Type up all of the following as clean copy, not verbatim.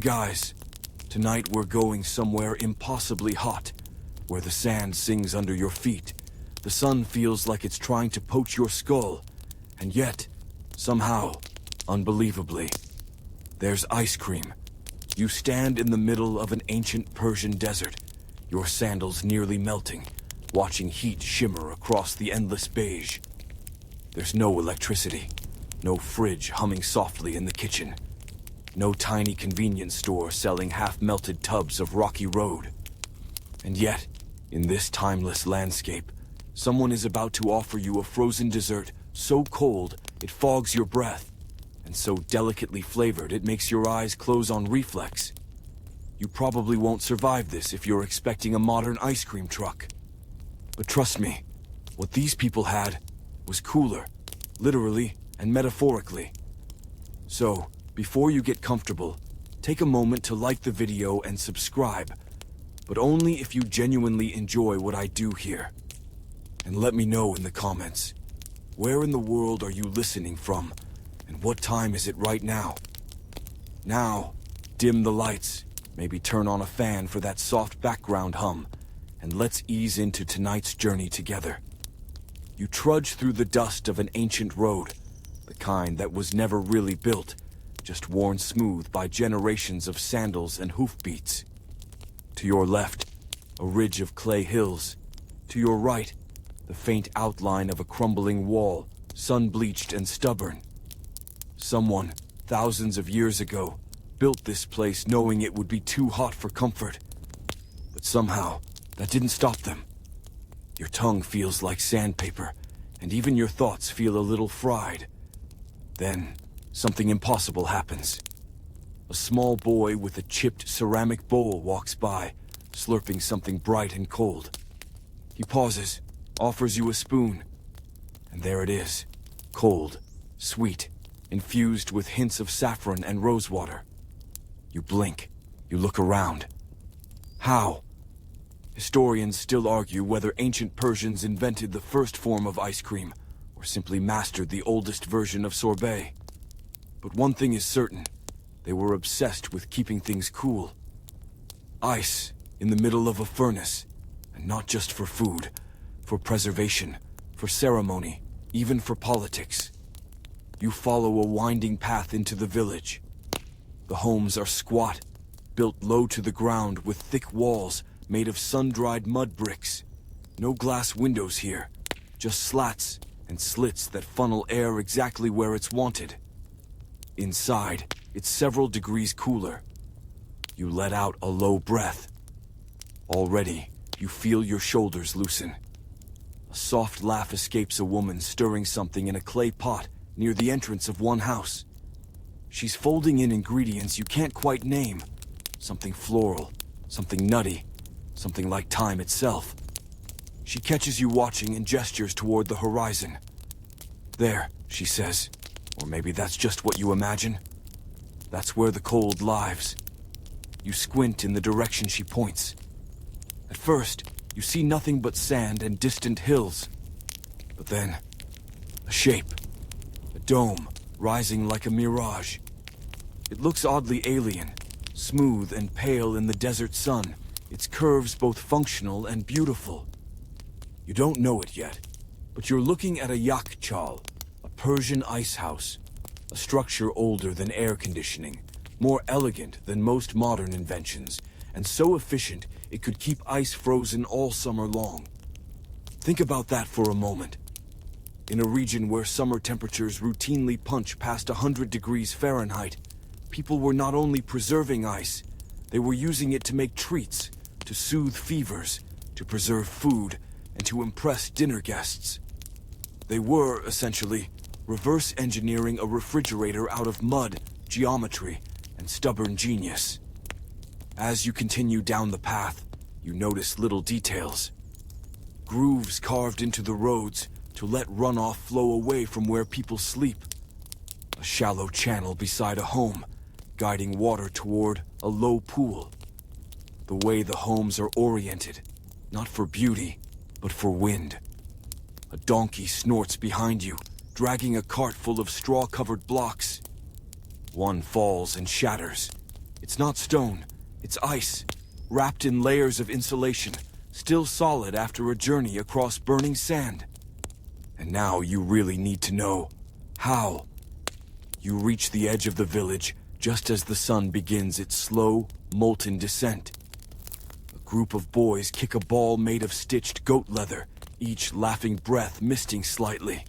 guys, tonight we're going somewhere impossibly hot, where the sand sings under your feet, the sun feels like it's trying to poach your skull, and yet, somehow, unbelievably, there's ice cream. You stand in the middle of an ancient Persian desert, your sandals nearly melting, watching heat shimmer across the endless beige. There's no electricity, no fridge humming softly in the kitchen, no tiny convenience store selling half-melted tubs of rocky road. And yet, in this timeless landscape, someone is about to offer you a frozen dessert so cold it fogs your breath, and so delicately flavored it makes your eyes close on reflex. You probably won't survive this if you're expecting a modern ice cream truck. But trust me, what these people had was cooler, literally and metaphorically. So, before you get comfortable, take a moment to like the video and subscribe, but only if you genuinely enjoy what I do here. And let me know in the comments, where in the world are you listening from, and what time is it right now? Now, dim the lights, maybe turn on a fan for that soft background hum, and let's ease into tonight's journey together. You trudge through the dust of an ancient road, the kind that was never really built, just worn smooth by generations of sandals and hoofbeats. To your left, a ridge of clay hills. To your right, the faint outline of a crumbling wall, sun-bleached and stubborn. Someone, thousands of years ago, built this place knowing it would be too hot for comfort. But somehow, that didn't stop them. Your tongue feels like sandpaper, and even your thoughts feel a little fried. Then, something impossible happens. A small boy with a chipped ceramic bowl walks by, slurping something bright and cold. He pauses, offers you a spoon, and there it is, cold, sweet, infused with hints of saffron and rosewater. You blink, you look around. How? Historians still argue whether ancient Persians invented the first form of ice cream, or simply mastered the oldest version of sorbet. But one thing is certain, they were obsessed with keeping things cool. Ice in the middle of a furnace, and not just for food, for preservation, for ceremony, even for politics. You follow a winding path into the village. The homes are squat, built low to the ground with thick walls made of sun-dried mud bricks. No glass windows here, just slats and slits that funnel air exactly where it's wanted. Inside, it's several degrees cooler. You let out a low breath. Already, you feel your shoulders loosen. A soft laugh escapes a woman stirring something in a clay pot near the entrance of one house. She's folding in ingredients you can't quite name. Something floral, something nutty, something like time itself. She catches you watching and gestures toward the horizon. There, she says. Or maybe that's just what you imagine. That's where the cold lives. You squint in the direction she points. At first, you see nothing but sand and distant hills. But then, a shape. A dome, rising like a mirage. It looks oddly alien, smooth and pale in the desert sun, its curves both functional and beautiful. You don't know it yet, but you're looking at a yakhchal, a Persian ice house, a structure older than air conditioning, more elegant than most modern inventions, and so efficient it could keep ice frozen all summer long. Think about that for a moment. In a region where summer temperatures routinely punch past 100 degrees Fahrenheit, people were not only preserving ice, they were using it to make treats, to soothe fevers, to preserve food, and to impress dinner guests. They were, essentially, reverse engineering a refrigerator out of mud, geometry, and stubborn genius. As you continue down the path, you notice little details. Grooves carved into the roads to let runoff flow away from where people sleep. A shallow channel beside a home, guiding water toward a low pool. The way the homes are oriented, not for beauty, but for wind. A donkey snorts behind you, dragging a cart full of straw-covered blocks. One falls and shatters. It's not stone, it's ice, wrapped in layers of insulation, still solid after a journey across burning sand. And now you really need to know how. You reach the edge of the village just as the sun begins its slow, molten descent. A group of boys kick a ball made of stitched goat leather, each laughing breath misting slightly.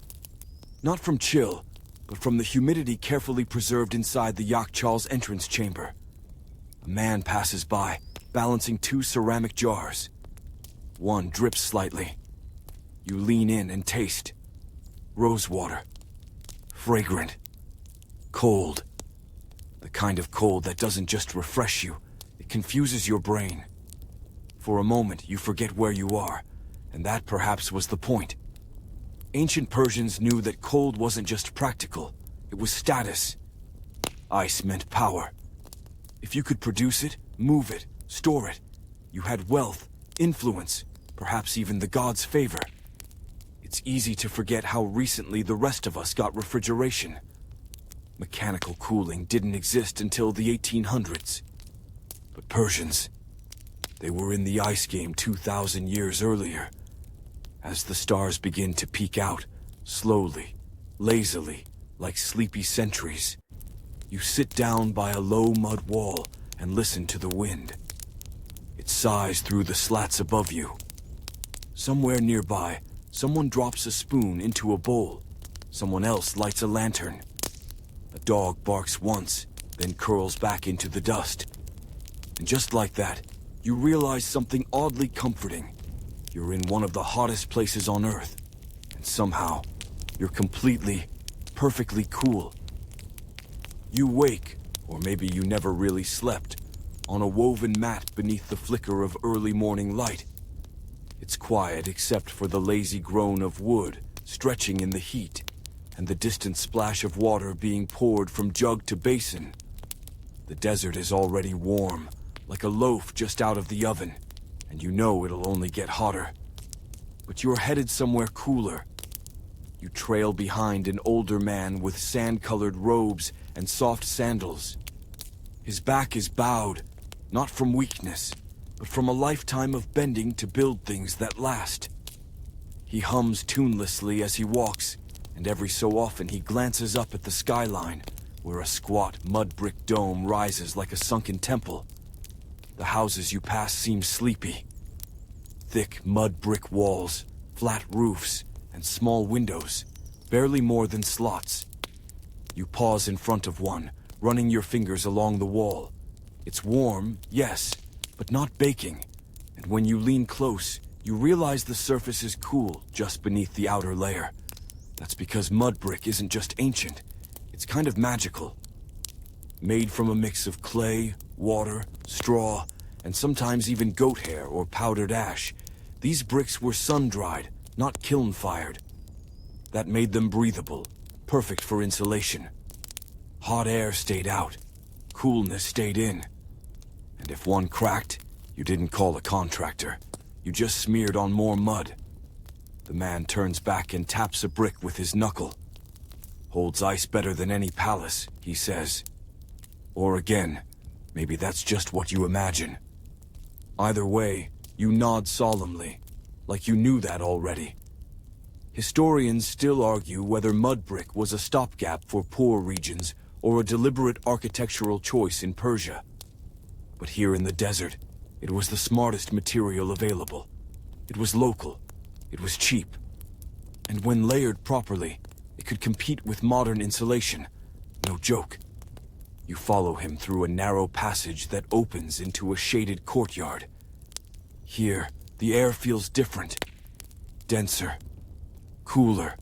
Not from chill, but from the humidity carefully preserved inside the yakhchals' entrance chamber. A man passes by, balancing two ceramic jars. One drips slightly. You lean in and taste. Rosewater. Fragrant. Cold. The kind of cold that doesn't just refresh you, it confuses your brain. For a moment, you forget where you are, and that perhaps was the point. Ancient Persians knew that cold wasn't just practical, it was status. Ice meant power. If you could produce it, move it, store it, you had wealth, influence, perhaps even the gods' favor. It's easy to forget how recently the rest of us got refrigeration. Mechanical cooling didn't exist until the 1800s. But Persians, they were in the ice game 2,000 years earlier. As the stars begin to peek out, slowly, lazily, like sleepy sentries, you sit down by a low mud wall and listen to the wind. It sighs through the slats above you. Somewhere nearby, someone drops a spoon into a bowl. Someone else lights a lantern. A dog barks once, then curls back into the dust. And just like that, you realize something oddly comforting. You're in one of the hottest places on Earth, and somehow, you're completely, perfectly cool. You wake, or maybe you never really slept, on a woven mat beneath the flicker of early morning light. It's quiet except for the lazy groan of wood stretching in the heat, and the distant splash of water being poured from jug to basin. The desert is already warm, like a loaf just out of the oven, and you know it'll only get hotter. But you're headed somewhere cooler. You trail behind an older man with sand-colored robes and soft sandals. His back is bowed, not from weakness, but from a lifetime of bending to build things that last. He hums tunelessly as he walks, and every so often he glances up at the skyline, where a squat mud-brick dome rises like a sunken temple. The houses you pass seem sleepy. Thick mud-brick walls, flat roofs, and small windows, barely more than slots. You pause in front of one, running your fingers along the wall. It's warm, yes, but not baking. And when you lean close, you realize the surface is cool just beneath the outer layer. That's because mud brick isn't just ancient, it's kind of magical. Made from a mix of clay, water, straw, and sometimes even goat hair or powdered ash, these bricks were sun-dried, not kiln-fired. That made them breathable, perfect for insulation. Hot air stayed out, coolness stayed in. And if one cracked, you didn't call a contractor. You just smeared on more mud. The man turns back and taps a brick with his knuckle. Holds ice better than any palace, he says. Or again, maybe that's just what you imagine. Either way, you nod solemnly, like you knew that already. Historians still argue whether mud brick was a stopgap for poor regions or a deliberate architectural choice in Persia. But here in the desert, it was the smartest material available. It was local. It was cheap. And when layered properly, it could compete with modern insulation. No joke. You follow him through a narrow passage that opens into a shaded courtyard. Here, the air feels different. Denser. Cooler.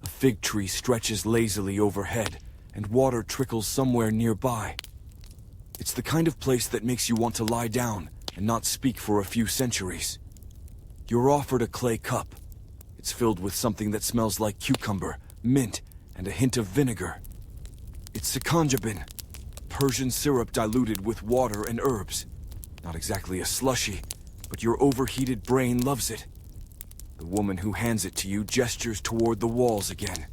A fig tree stretches lazily overhead, and water trickles somewhere nearby. It's the kind of place that makes you want to lie down and not speak for a few centuries. You're offered a clay cup. It's filled with something that smells like cucumber, mint, and a hint of vinegar. It's saffscented, Persian syrup diluted with water and herbs. Not exactly a slushy, but your overheated brain loves it. The woman who hands it to you gestures toward the walls again.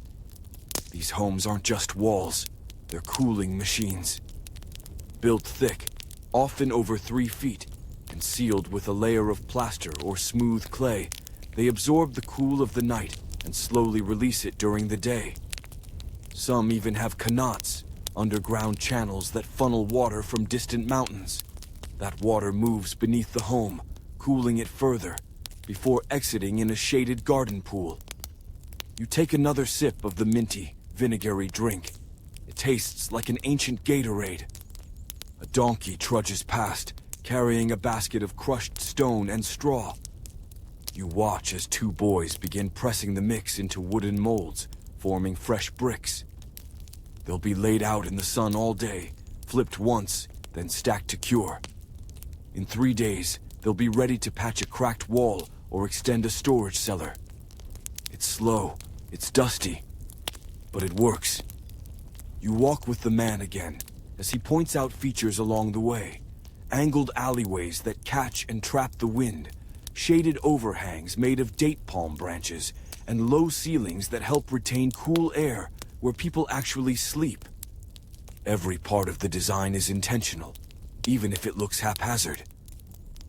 These homes aren't just walls, they're cooling machines. Built thick, often over 3 feet, and sealed with a layer of plaster or smooth clay, they absorb the cool of the night and slowly release it during the day. Some even have qanats, underground channels that funnel water from distant mountains. That water moves beneath the home, cooling it further, before exiting in a shaded garden pool. You take another sip of the minty, vinegary drink. It tastes like an ancient Gatorade. A donkey trudges past, carrying a basket of crushed stone and straw. You watch as 2 boys begin pressing the mix into wooden molds, forming fresh bricks. They'll be laid out in the sun all day, flipped once, then stacked to cure. In 3 days, they'll be ready to patch a cracked wall or extend a storage cellar. It's slow, it's dusty, but it works. You walk with the man again, as he points out features along the way. Angled alleyways that catch and trap the wind, shaded overhangs made of date palm branches, and low ceilings that help retain cool air where people actually sleep. Every part of the design is intentional, even if it looks haphazard.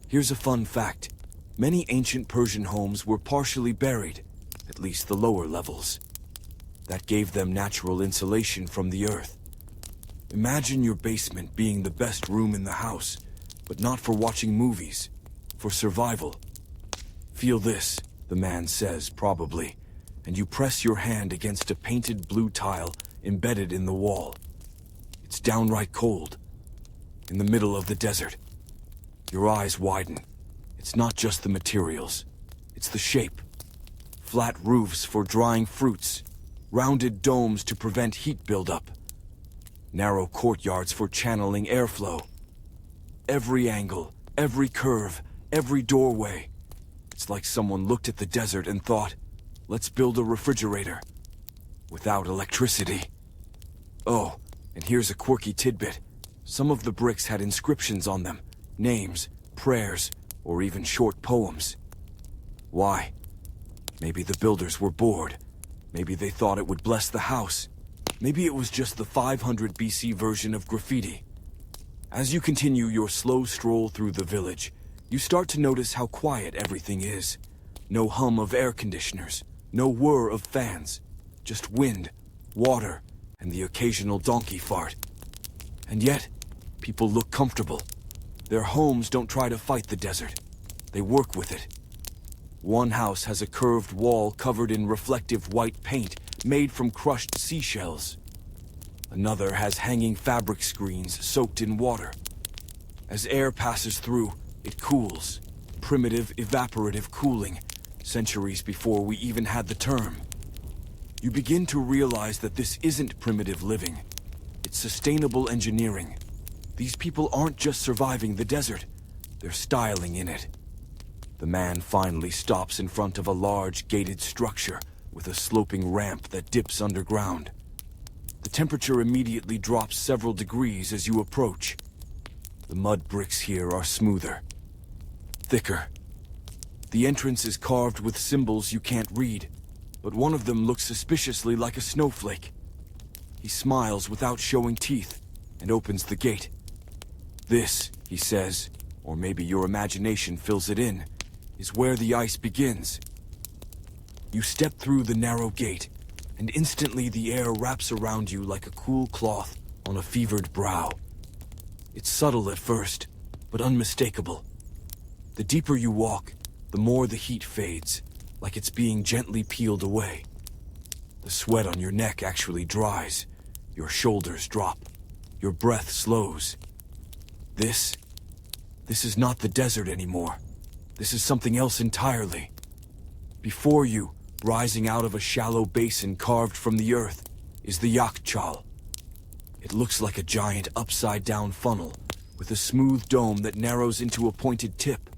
Here's a fun fact. Many ancient Persian homes were partially buried, at least the lower levels. That gave them natural insulation from the earth. Imagine your basement being the best room in the house, but not for watching movies, for survival. Feel this, the man says, probably, and you press your hand against a painted blue tile embedded in the wall. It's downright cold, in the middle of the desert. Your eyes widen. It's not just the materials, it's the shape. Flat roofs for drying fruits, rounded domes to prevent heat buildup, narrow courtyards for channeling airflow. Every angle, every curve, every doorway. It's like someone looked at the desert and thought, let's build a refrigerator. Without electricity. Oh, and here's a quirky tidbit. Some of the bricks had inscriptions on them, names, prayers, or even short poems. Why? Maybe the builders were bored. Maybe they thought it would bless the house. Maybe it was just the 500 BC version of graffiti. As you continue your slow stroll through the village, you start to notice how quiet everything is. No hum of air conditioners, no whir of fans, just wind, water, and the occasional donkey fart. And yet, people look comfortable. Their homes don't try to fight the desert. They work with it. One house has a curved wall covered in reflective white paint made from crushed seashells. Another has hanging fabric screens soaked in water. As air passes through, it cools. Primitive evaporative cooling, centuries before we even had the term. You begin to realize that this isn't primitive living. It's sustainable engineering. These people aren't just surviving the desert, they're styling in it. The man finally stops in front of a large gated structure with a sloping ramp that dips underground. The temperature immediately drops several degrees as you approach. The mud bricks here are smoother, thicker. The entrance is carved with symbols you can't read, but one of them looks suspiciously like a snowflake. He smiles without showing teeth and opens the gate. This, he says, or maybe your imagination fills it in, is where the ice begins. You step through the narrow gate, and instantly the air wraps around you like a cool cloth on a fevered brow. It's subtle at first, but unmistakable. The deeper you walk, the more the heat fades, like it's being gently peeled away. The sweat on your neck actually dries, your shoulders drop, your breath slows. This is not the desert anymore. This is something else entirely. Before you, rising out of a shallow basin carved from the earth, is the yakhchal. It looks like a giant upside-down funnel, with a smooth dome that narrows into a pointed tip.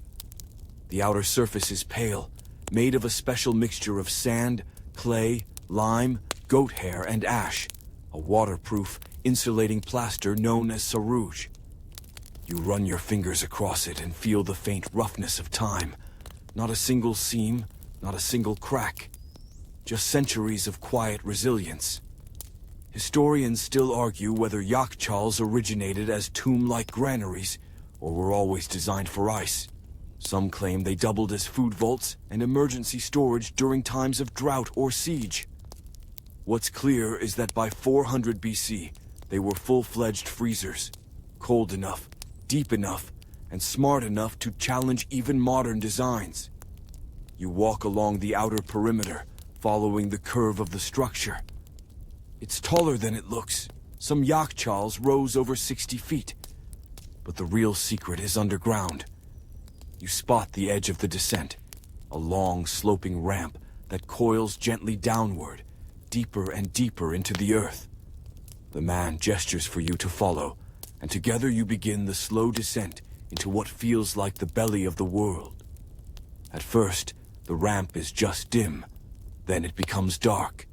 The outer surface is pale, made of a special mixture of sand, clay, lime, goat hair, and ash, a waterproof, insulating plaster known as sarouge. You run your fingers across it and feel the faint roughness of time. Not a single seam, not a single crack. Just centuries of quiet resilience. Historians still argue whether yakhchals originated as tomb-like granaries or were always designed for ice. Some claim they doubled as food vaults and emergency storage during times of drought or siege. What's clear is that by 400 BC, they were full-fledged freezers, cold enough, deep enough, and smart enough to challenge even modern designs. You walk along the outer perimeter, following the curve of the structure. It's taller than it looks. Some yakhchals rose over 60 feet. But the real secret is underground. You spot the edge of the descent, a long, sloping ramp that coils gently downward, deeper and deeper into the earth. The man gestures for you to follow, and together you begin the slow descent into what feels like the belly of the world. At first, the ramp is just dim. Then it becomes dark.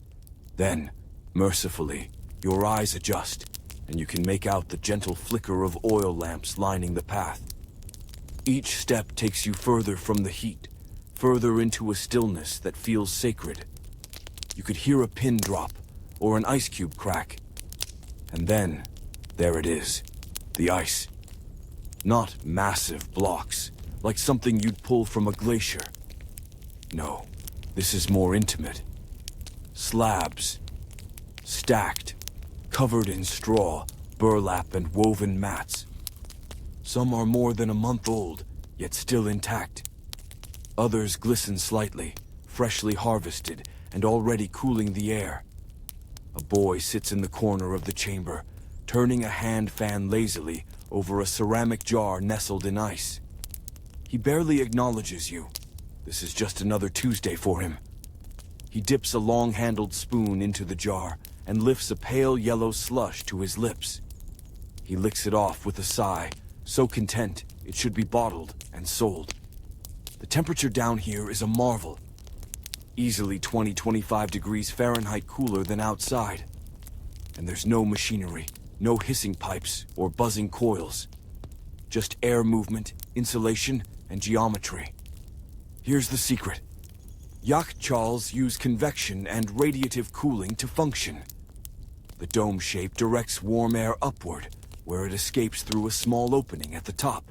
Then, mercifully, your eyes adjust, and you can make out the gentle flicker of oil lamps lining the path. Each step takes you further from the heat, further into a stillness that feels sacred. You could hear a pin drop, or an ice cube crack. And then, there it is, the ice. Not massive blocks, like something you'd pull from a glacier. No, this is more intimate. Slabs, stacked, covered in straw, burlap, and woven mats. Some are more than a month old, yet still intact. Others glisten slightly, freshly harvested, and already cooling the air. A boy sits in the corner of the chamber, turning a hand fan lazily over a ceramic jar nestled in ice. He barely acknowledges you. This is just another Tuesday for him. He dips a long-handled spoon into the jar and lifts a pale yellow slush to his lips. He licks it off with a sigh, so content it should be bottled and sold. The temperature down here is a marvel. Easily 20-25 degrees Fahrenheit cooler than outside. And there's no machinery, no hissing pipes or buzzing coils. Just air movement, insulation, and geometry. Here's the secret. Yakhchals use convection and radiative cooling to function. The dome shape directs warm air upward, where it escapes through a small opening at the top.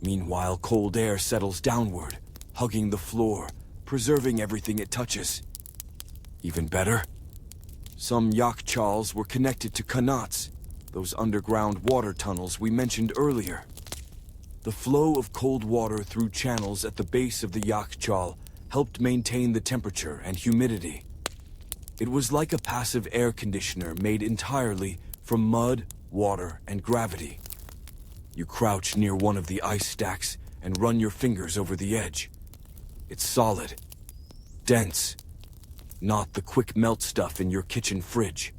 Meanwhile, cold air settles downward, hugging the floor, preserving everything it touches. Even better, some yakhchals were connected to qanats, those underground water tunnels we mentioned earlier. The flow of cold water through channels at the base of the yakhchal helped maintain the temperature and humidity. It was like a passive air conditioner made entirely from mud, water, and gravity. You crouch near one of the ice stacks and run your fingers over the edge. It's solid, dense, not the quick melt stuff in your kitchen fridge.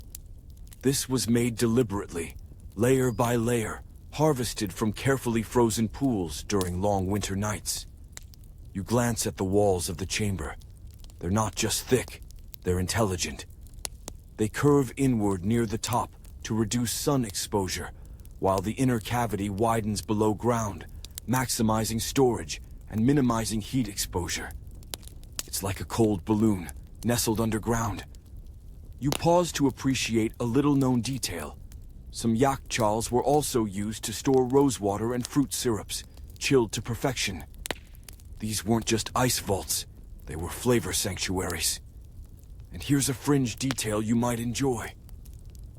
This was made deliberately, layer by layer, harvested from carefully frozen pools during long winter nights. You glance at the walls of the chamber. They're not just thick, they're intelligent. They curve inward near the top to reduce sun exposure, while the inner cavity widens below ground, maximizing storage and minimizing heat exposure. It's like a cold balloon, nestled underground. You pause to appreciate a little-known detail. Some yakhchals were also used to store rosewater and fruit syrups, chilled to perfection. These weren't just ice vaults, they were flavor sanctuaries. And here's a fringe detail you might enjoy.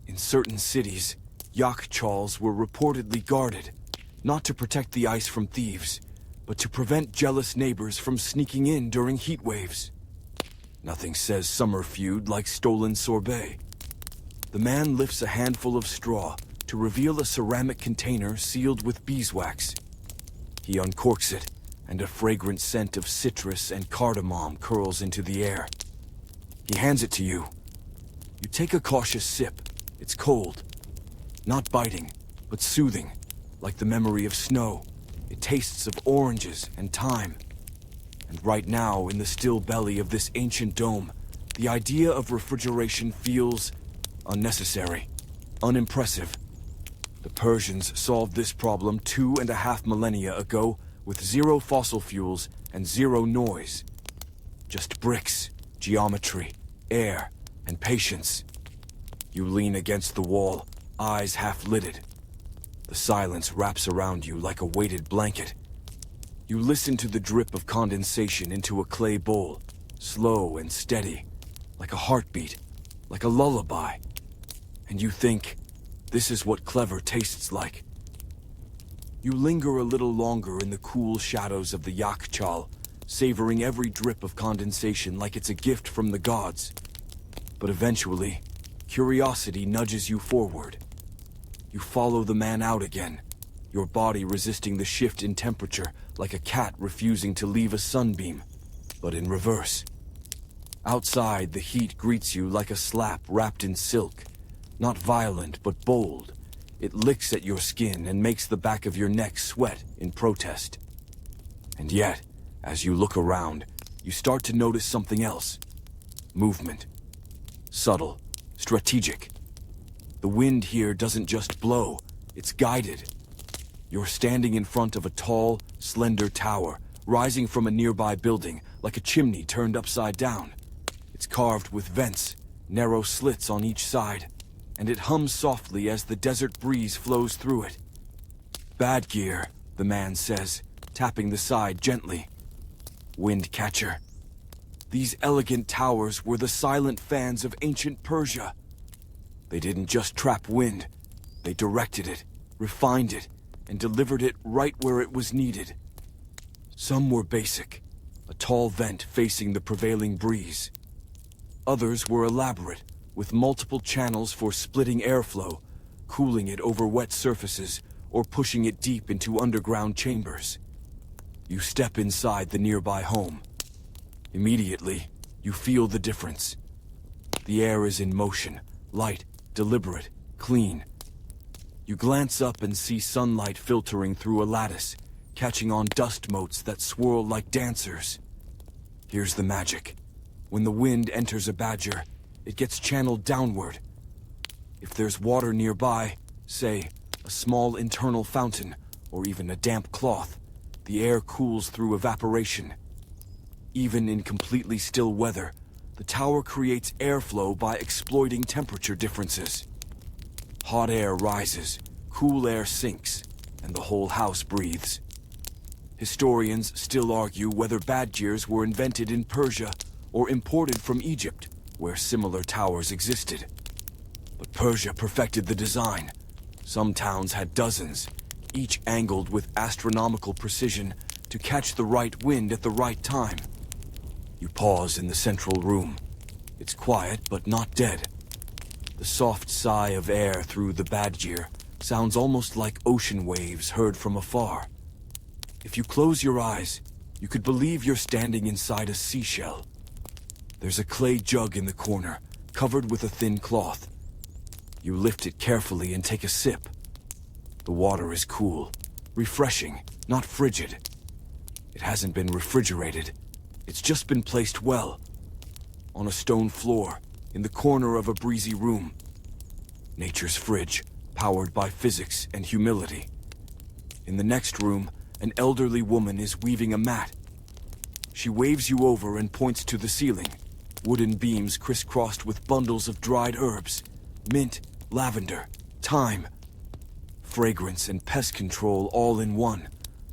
In certain cities, yakhchals were reportedly guarded, not to protect the ice from thieves, but to prevent jealous neighbors from sneaking in during heat waves. Nothing says summer feud like stolen sorbet. The man lifts a handful of straw to reveal a ceramic container sealed with beeswax. He uncorks it, and a fragrant scent of citrus and cardamom curls into the air. He hands it to you. You take a cautious sip. It's cold. Not biting, but soothing, like the memory of snow. It tastes of oranges and thyme. And right now, in the still belly of this ancient dome, the idea of refrigeration feels unnecessary, unimpressive. The Persians solved this problem 2.5 millennia ago with zero fossil fuels and zero noise. Just bricks, geometry, air, and patience. You lean against the wall, eyes half-lidded. The silence wraps around you like a weighted blanket. You listen to the drip of condensation into a clay bowl, slow and steady, like a heartbeat, like a lullaby. And you think, this is what clever tastes like. You linger a little longer in the cool shadows of the yakhchal, savoring every drip of condensation like it's a gift from the gods. But eventually, curiosity nudges you forward. You follow the man out again, your body resisting the shift in temperature like a cat refusing to leave a sunbeam, but in reverse. Outside, the heat greets you like a slap wrapped in silk, not violent but bold. It licks at your skin and makes the back of your neck sweat in protest. And yet, as you look around, you start to notice something else. Movement. Subtle, strategic. The wind here doesn't just blow, it's guided. You're standing in front of a tall, slender tower, rising from a nearby building like a chimney turned upside down. It's carved with vents, narrow slits on each side, and it hums softly as the desert breeze flows through it. "Badgir," the man says, tapping the side gently. "Windcatcher." These elegant towers were the silent fans of ancient Persia. They didn't just trap wind, they directed it, refined it, and delivered it right where it was needed. Some were basic, a tall vent facing the prevailing breeze. Others were elaborate, with multiple channels for splitting airflow, cooling it over wet surfaces, or pushing it deep into underground chambers. You step inside the nearby home. Immediately, you feel the difference. The air is in motion, light, deliberate, clean. You glance up and see sunlight filtering through a lattice, catching on dust motes that swirl like dancers. Here's the magic. When the wind enters a badger, it gets channeled downward. If there's water nearby, say, a small internal fountain, or even a damp cloth, the air cools through evaporation. Even in completely still weather, the tower creates airflow by exploiting temperature differences. Hot air rises, cool air sinks, and the whole house breathes. Historians still argue whether badgirs were invented in Persia or imported from Egypt, where similar towers existed. But Persia perfected the design. Some towns had dozens, each angled with astronomical precision to catch the right wind at the right time. You pause in the central room. It's quiet, but not dead. The soft sigh of air through the badgir sounds almost like ocean waves heard from afar. If you close your eyes, you could believe you're standing inside a seashell. There's a clay jug in the corner, covered with a thin cloth. You lift it carefully and take a sip. The water is cool, refreshing, not frigid. It hasn't been refrigerated. It's just been placed well, on a stone floor, in the corner of a breezy room. Nature's fridge, powered by physics and humility. In the next room, an elderly woman is weaving a mat. She waves you over and points to the ceiling, wooden beams crisscrossed with bundles of dried herbs, mint, lavender, thyme. Fragrance and pest control all in one,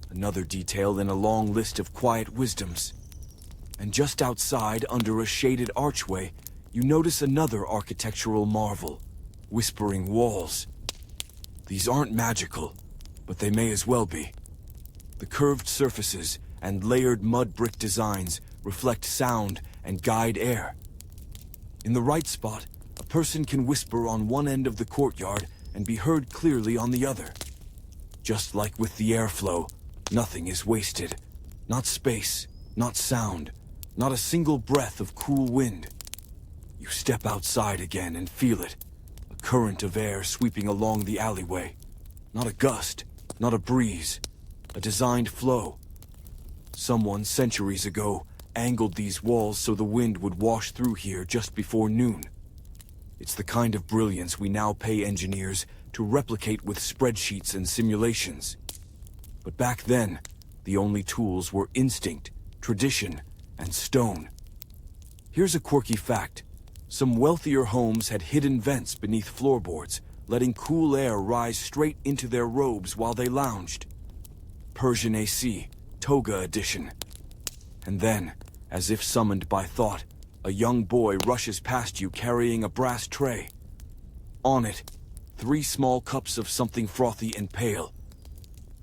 another detail in a long list of quiet wisdoms. And just outside, under a shaded archway, you notice another architectural marvel, whispering walls. These aren't magical, but they may as well be. The curved surfaces and layered mud brick designs reflect sound and guide air. In the right spot, a person can whisper on one end of the courtyard and be heard clearly on the other. Just like with the airflow, nothing is wasted. Not space, not sound, not a single breath of cool wind. You step outside again and feel it, a current of air sweeping along the alleyway. Not a gust, not a breeze, a designed flow. Someone centuries ago angled these walls so the wind would wash through here just before noon. It's the kind of brilliance we now pay engineers to replicate with spreadsheets and simulations. But back then, the only tools were instinct, tradition, and stone. Here's a quirky fact. Some wealthier homes had hidden vents beneath floorboards, letting cool air rise straight into their robes while they lounged. Persian AC, toga edition. And then, as if summoned by thought, a young boy rushes past you carrying a brass tray. On it, 3 small cups of something frothy and pale.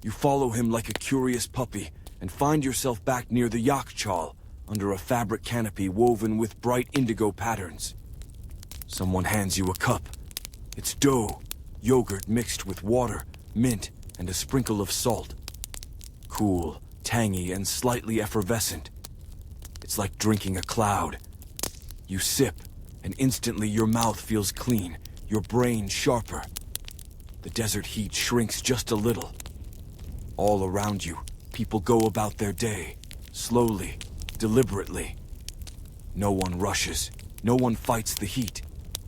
You follow him like a curious puppy and find yourself back near the yakhchal, under a fabric canopy woven with bright indigo patterns. Someone hands you a cup. It's dough, yogurt mixed with water, mint, and a sprinkle of salt. Cool, tangy, and slightly effervescent. It's like drinking a cloud. You sip, and instantly your mouth feels clean, your brain sharper. The desert heat shrinks just a little. All around you, people go about their day, slowly, deliberately. No one rushes, no one fights the heat.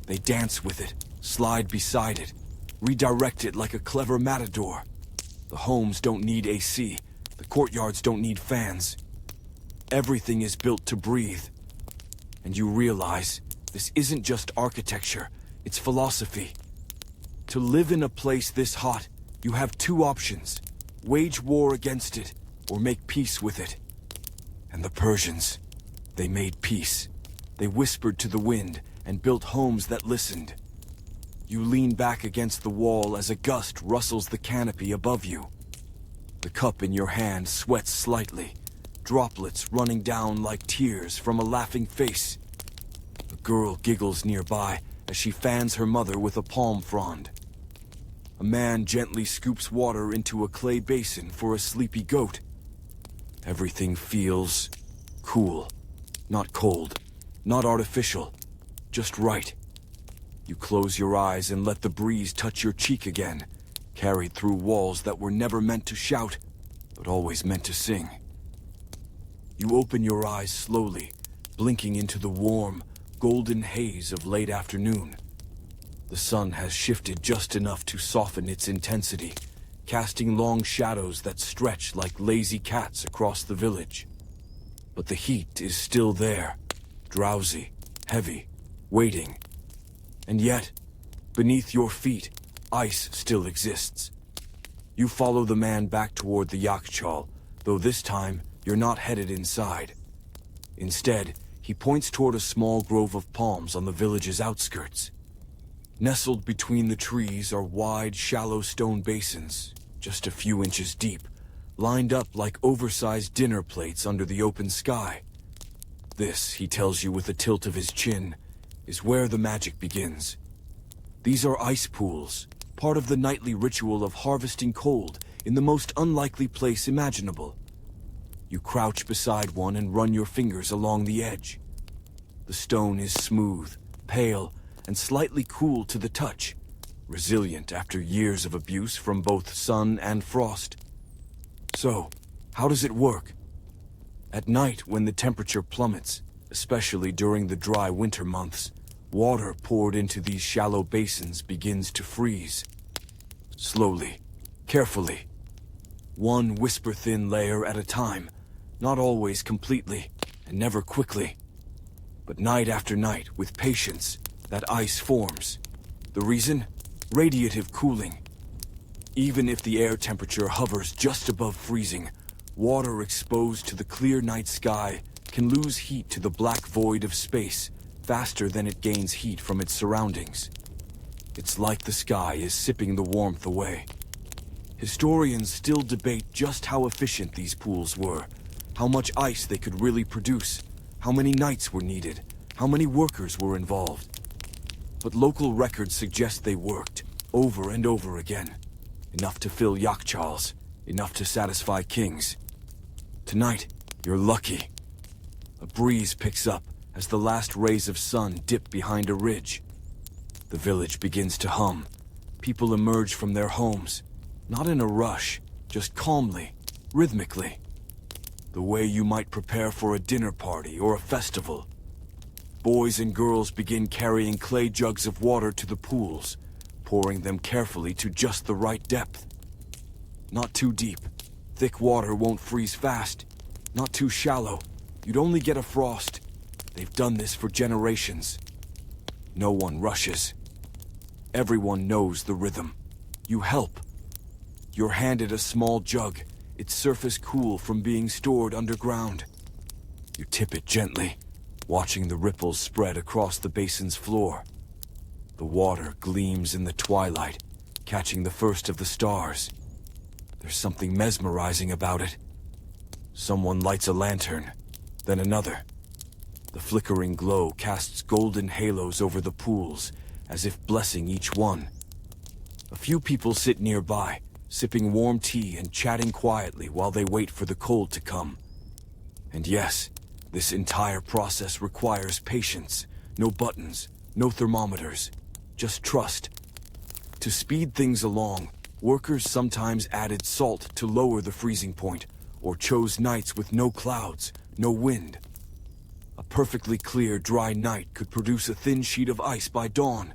They dance with it, slide beside it, redirect it like a clever matador. The homes don't need AC, the courtyards don't need fans. Everything is built to breathe. And you realize this isn't just architecture, it's philosophy. To live in a place this hot, you have 2 options: wage war against it, or make peace with it. And the Persians, they made peace. They whispered to the wind and built homes that listened. You lean back against the wall as a gust rustles the canopy above you. The cup in your hand sweats slightly, droplets running down like tears from a laughing face. A girl giggles nearby as she fans her mother with a palm frond. A man gently scoops water into a clay basin for a sleepy goat. Everything feels cool, not cold, not artificial, just right. You close your eyes and let the breeze touch your cheek again, carried through walls that were never meant to shout, but always meant to sing. You open your eyes slowly, blinking into the warm, golden haze of late afternoon. The sun has shifted just enough to soften its intensity, casting long shadows that stretch like lazy cats across the village. But the heat is still there, drowsy, heavy, waiting. And yet, beneath your feet, ice still exists. You follow the man back toward the yakhchal, though this time you're not headed inside. Instead, he points toward a small grove of palms on the village's outskirts. Nestled between the trees are wide, shallow stone basins, just a few inches deep, lined up like oversized dinner plates under the open sky. This, he tells you with a tilt of his chin, is where the magic begins. These are ice pools, part of the nightly ritual of harvesting cold in the most unlikely place imaginable. You crouch beside one and run your fingers along the edge. The stone is smooth, pale, and slightly cool to the touch, resilient after years of abuse from both sun and frost. So, how does it work? At night, when the temperature plummets, especially during the dry winter months, water poured into these shallow basins begins to freeze. Slowly, carefully, one whisper-thin layer at a time, not always completely, and never quickly. But night after night, with patience, that ice forms. The reason? Radiative cooling. Even if the air temperature hovers just above freezing, water exposed to the clear night sky can lose heat to the black void of space faster than it gains heat from its surroundings. It's like the sky is sipping the warmth away. Historians still debate just how efficient these pools were, how much ice they could really produce, how many nights were needed, how many workers were involved. But local records suggest they worked, over and over again. Enough to fill yakhchals, enough to satisfy kings. Tonight, you're lucky. A breeze picks up as the last rays of sun dip behind a ridge. The village begins to hum. People emerge from their homes, not in a rush, just calmly, rhythmically. The way you might prepare for a dinner party or a festival. Boys and girls begin carrying clay jugs of water to the pools, pouring them carefully to just the right depth. Not too deep. Thick water won't freeze fast. Not too shallow. You'd only get a frost. They've done this for generations. No one rushes. Everyone knows the rhythm. You help. You're handed a small jug, its surface cool from being stored underground. You tip it gently, watching the ripples spread across the basin's floor. The water gleams in the twilight, catching the first of the stars. There's something mesmerizing about it. Someone lights a lantern, then another. The flickering glow casts golden halos over the pools, as if blessing each one. A few people sit nearby, sipping warm tea and chatting quietly while they wait for the cold to come. And yes, this entire process requires patience. No buttons, no thermometers, just trust. To speed things along, workers sometimes added salt to lower the freezing point, or chose nights with no clouds, no wind. A perfectly clear, dry night could produce a thin sheet of ice by dawn.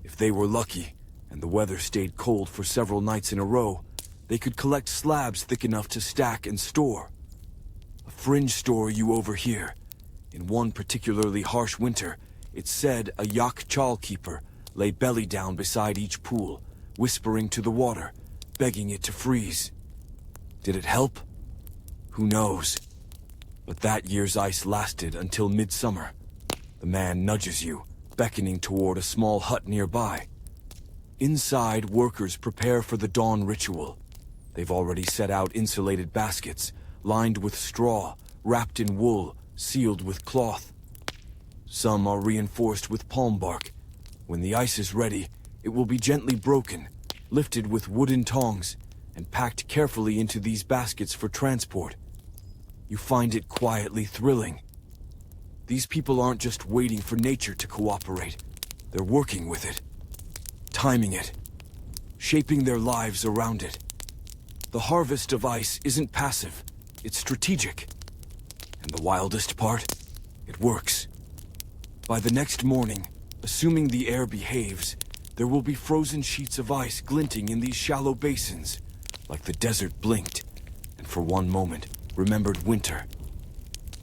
If they were lucky, and the weather stayed cold for several nights in a row, they could collect slabs thick enough to stack and store. A fringe story you overhear. In one particularly harsh winter, it's said a yakhchal keeper lay belly down beside each pool, whispering to the water, begging it to freeze. Did it help? Who knows? But that year's ice lasted until midsummer. The man nudges you, beckoning toward a small hut nearby. Inside, workers prepare for the dawn ritual. They've already set out insulated baskets, lined with straw, wrapped in wool, sealed with cloth. Some are reinforced with palm bark. When the ice is ready, it will be gently broken, lifted with wooden tongs, and packed carefully into these baskets for transport. You find it quietly thrilling. These people aren't just waiting for nature to cooperate. They're working with it, timing it, shaping their lives around it. The harvest of ice isn't passive, it's strategic. And the wildest part? It works. By the next morning, assuming the air behaves, there will be frozen sheets of ice glinting in these shallow basins, like the desert blinked, and for one moment, remembered winter.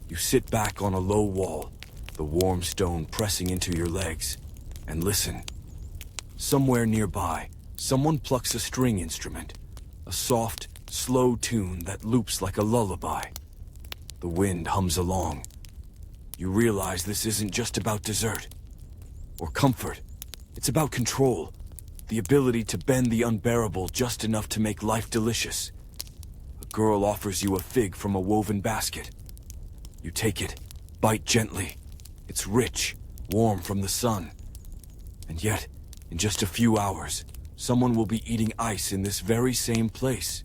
You sit back on a low wall, the warm stone pressing into your legs, and listen. Somewhere nearby, someone plucks a string instrument, a soft, slow tune that loops like a lullaby. The wind hums along. You realize this isn't just about dessert or comfort. It's about control, the ability to bend the unbearable just enough to make life delicious. A girl offers you a fig from a woven basket. You take it, bite gently. It's rich, warm from the sun. And yet, in just a few hours, someone will be eating ice in this very same place.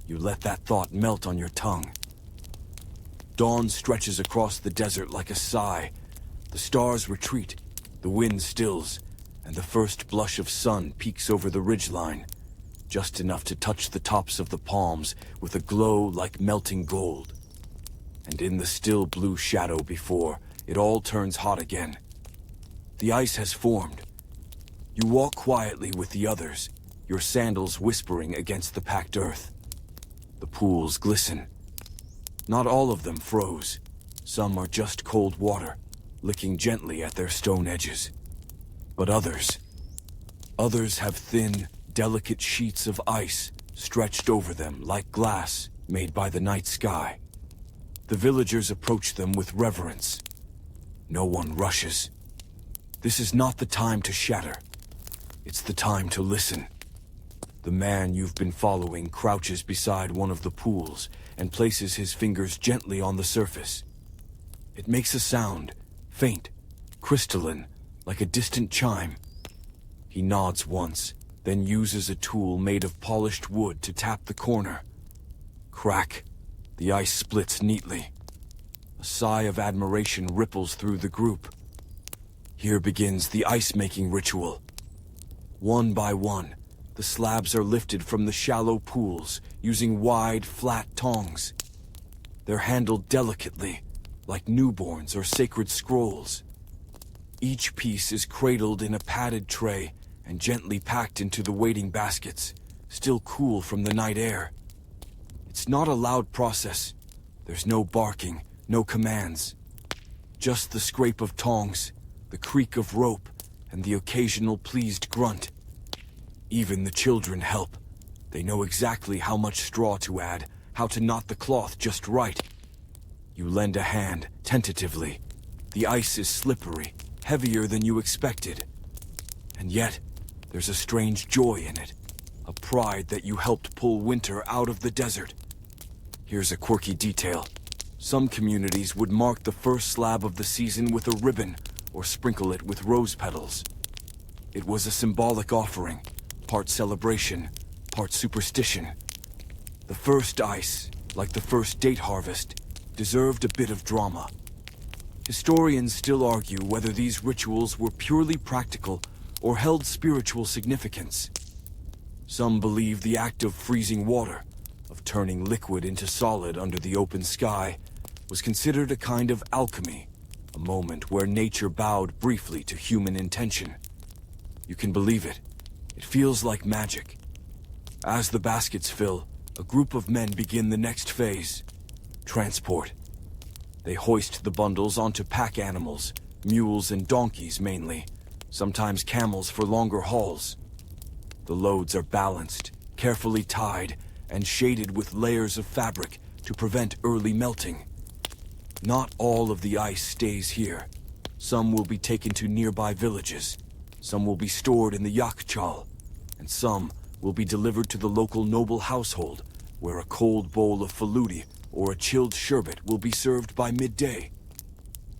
You let that thought melt on your tongue. Dawn stretches across the desert like a sigh. The stars retreat, the wind stills, and the first blush of sun peeks over the ridgeline, just enough to touch the tops of the palms with a glow like melting gold. And in the still blue shadow before, it all turns hot again. The ice has formed. You walk quietly with the others, your sandals whispering against the packed earth. The pools glisten. Not all of them froze. Some are just cold water, licking gently at their stone edges. But others have thin, delicate sheets of ice stretched over them like glass made by the night sky. The villagers approach them with reverence. No one rushes. This is not the time to shatter. It's the time to listen. The man you've been following crouches beside one of the pools and places his fingers gently on the surface. It makes a sound, faint, crystalline, like a distant chime. He nods once, then uses a tool made of polished wood to tap the corner. Crack. The ice splits neatly. A sigh of admiration ripples through the group. Here begins the ice-making ritual. One by one, the slabs are lifted from the shallow pools using wide, flat tongs. They're handled delicately, like newborns or sacred scrolls. Each piece is cradled in a padded tray and gently packed into the waiting baskets, still cool from the night air. It's not a loud process. There's no barking, no commands. Just the scrape of tongs, the creak of rope, and the occasional pleased grunt. Even the children help. They know exactly how much straw to add, how to knot the cloth just right. You lend a hand, tentatively. The ice is slippery, heavier than you expected. And yet, there's a strange joy in it, a pride that you helped pull winter out of the desert. Here's a quirky detail. Some communities would mark the first slab of the season with a ribbon or sprinkle it with rose petals. It was a symbolic offering, part celebration, part superstition. The first ice, like the first date harvest, deserved a bit of drama. Historians still argue whether these rituals were purely practical or held spiritual significance. Some believe the act of freezing water, of turning liquid into solid under the open sky, was considered a kind of alchemy, a moment where nature bowed briefly to human intention. You can believe it. It feels like magic. As the baskets fill, a group of men begin the next phase: transport. They hoist the bundles onto pack animals, mules and donkeys mainly, sometimes camels for longer hauls. The loads are balanced, carefully tied, and shaded with layers of fabric to prevent early melting. Not all of the ice stays here. Some will be taken to nearby villages, some will be stored in the yakhchal, and some will be delivered to the local noble household, where a cold bowl of faludi or a chilled sherbet will be served by midday.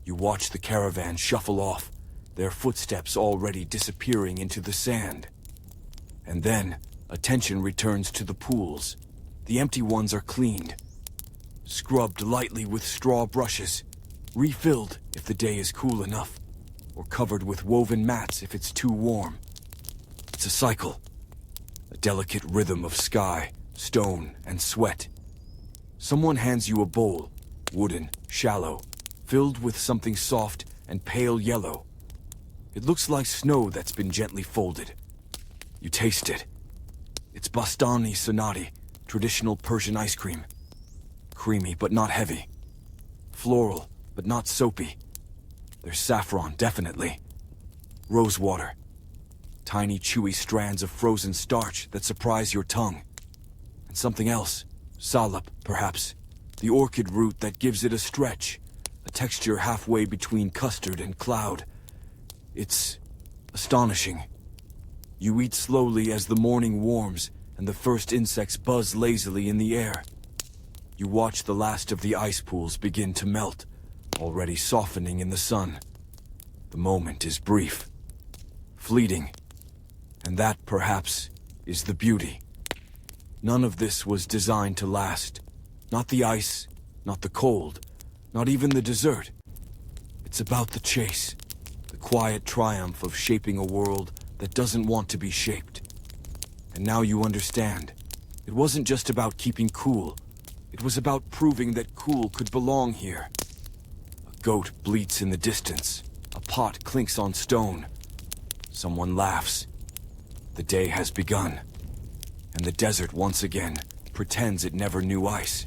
You watch the caravan shuffle off, their footsteps already disappearing into the sand. And then, attention returns to the pools. The empty ones are cleaned, scrubbed lightly with straw brushes, refilled if the day is cool enough, or covered with woven mats if it's too warm. It's a cycle, a delicate rhythm of sky, stone, and sweat. Someone hands you a bowl, wooden, shallow, filled with something soft and pale yellow. It looks like snow that's been gently folded. You taste it. It's bastani sonnati, traditional Persian ice cream. Creamy but not heavy. Floral but not soapy. There's saffron, definitely. Rosewater. Tiny chewy strands of frozen starch that surprise your tongue. And something else. Salep, perhaps. The orchid root that gives it a stretch. A texture halfway between custard and cloud. It's astonishing. You eat slowly as the morning warms and the first insects buzz lazily in the air. You watch the last of the ice pools begin to melt, already softening in the sun. The moment is brief, fleeting, and that, perhaps, is the beauty. None of this was designed to last. Not the ice, not the cold, not even the dessert. It's about the chase, the quiet triumph of shaping a world that doesn't want to be shaped. And now you understand. It wasn't just about keeping cool. It was about proving that cool could belong here. A goat bleats in the distance. A pot clinks on stone. Someone laughs. The day has begun. And the desert once again pretends it never knew ice.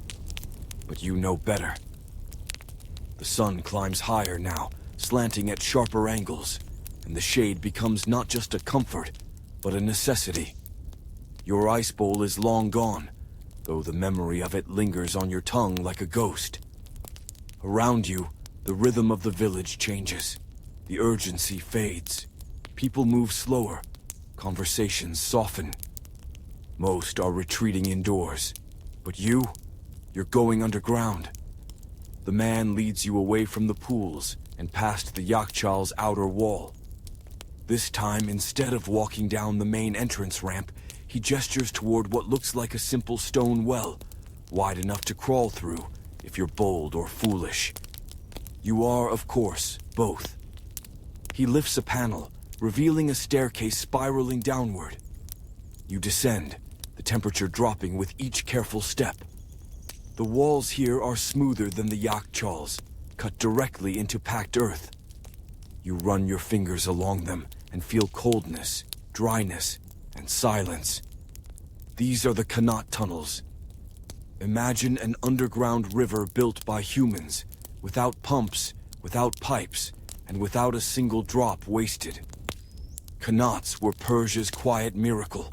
But you know better. The sun climbs higher now, slanting at sharper angles, and the shade becomes not just a comfort, but a necessity. Your ice bowl is long gone, though the memory of it lingers on your tongue like a ghost. Around you, the rhythm of the village changes. The urgency fades. People move slower. Conversations soften. Most are retreating indoors. But you're going underground. The man leads you away from the pools and past the yakhchal's outer wall. This time, instead of walking down the main entrance ramp, he gestures toward what looks like a simple stone well, wide enough to crawl through if you're bold or foolish. You are, of course, both. He lifts a panel, revealing a staircase spiraling downward. You descend, the temperature dropping with each careful step. The walls here are smoother than the yakhchals, cut directly into packed earth. You run your fingers along them and feel coldness, dryness, and silence. These are the Kanat tunnels. Imagine an underground river built by humans, without pumps, without pipes, and without a single drop wasted. Qanats were Persia's quiet miracle.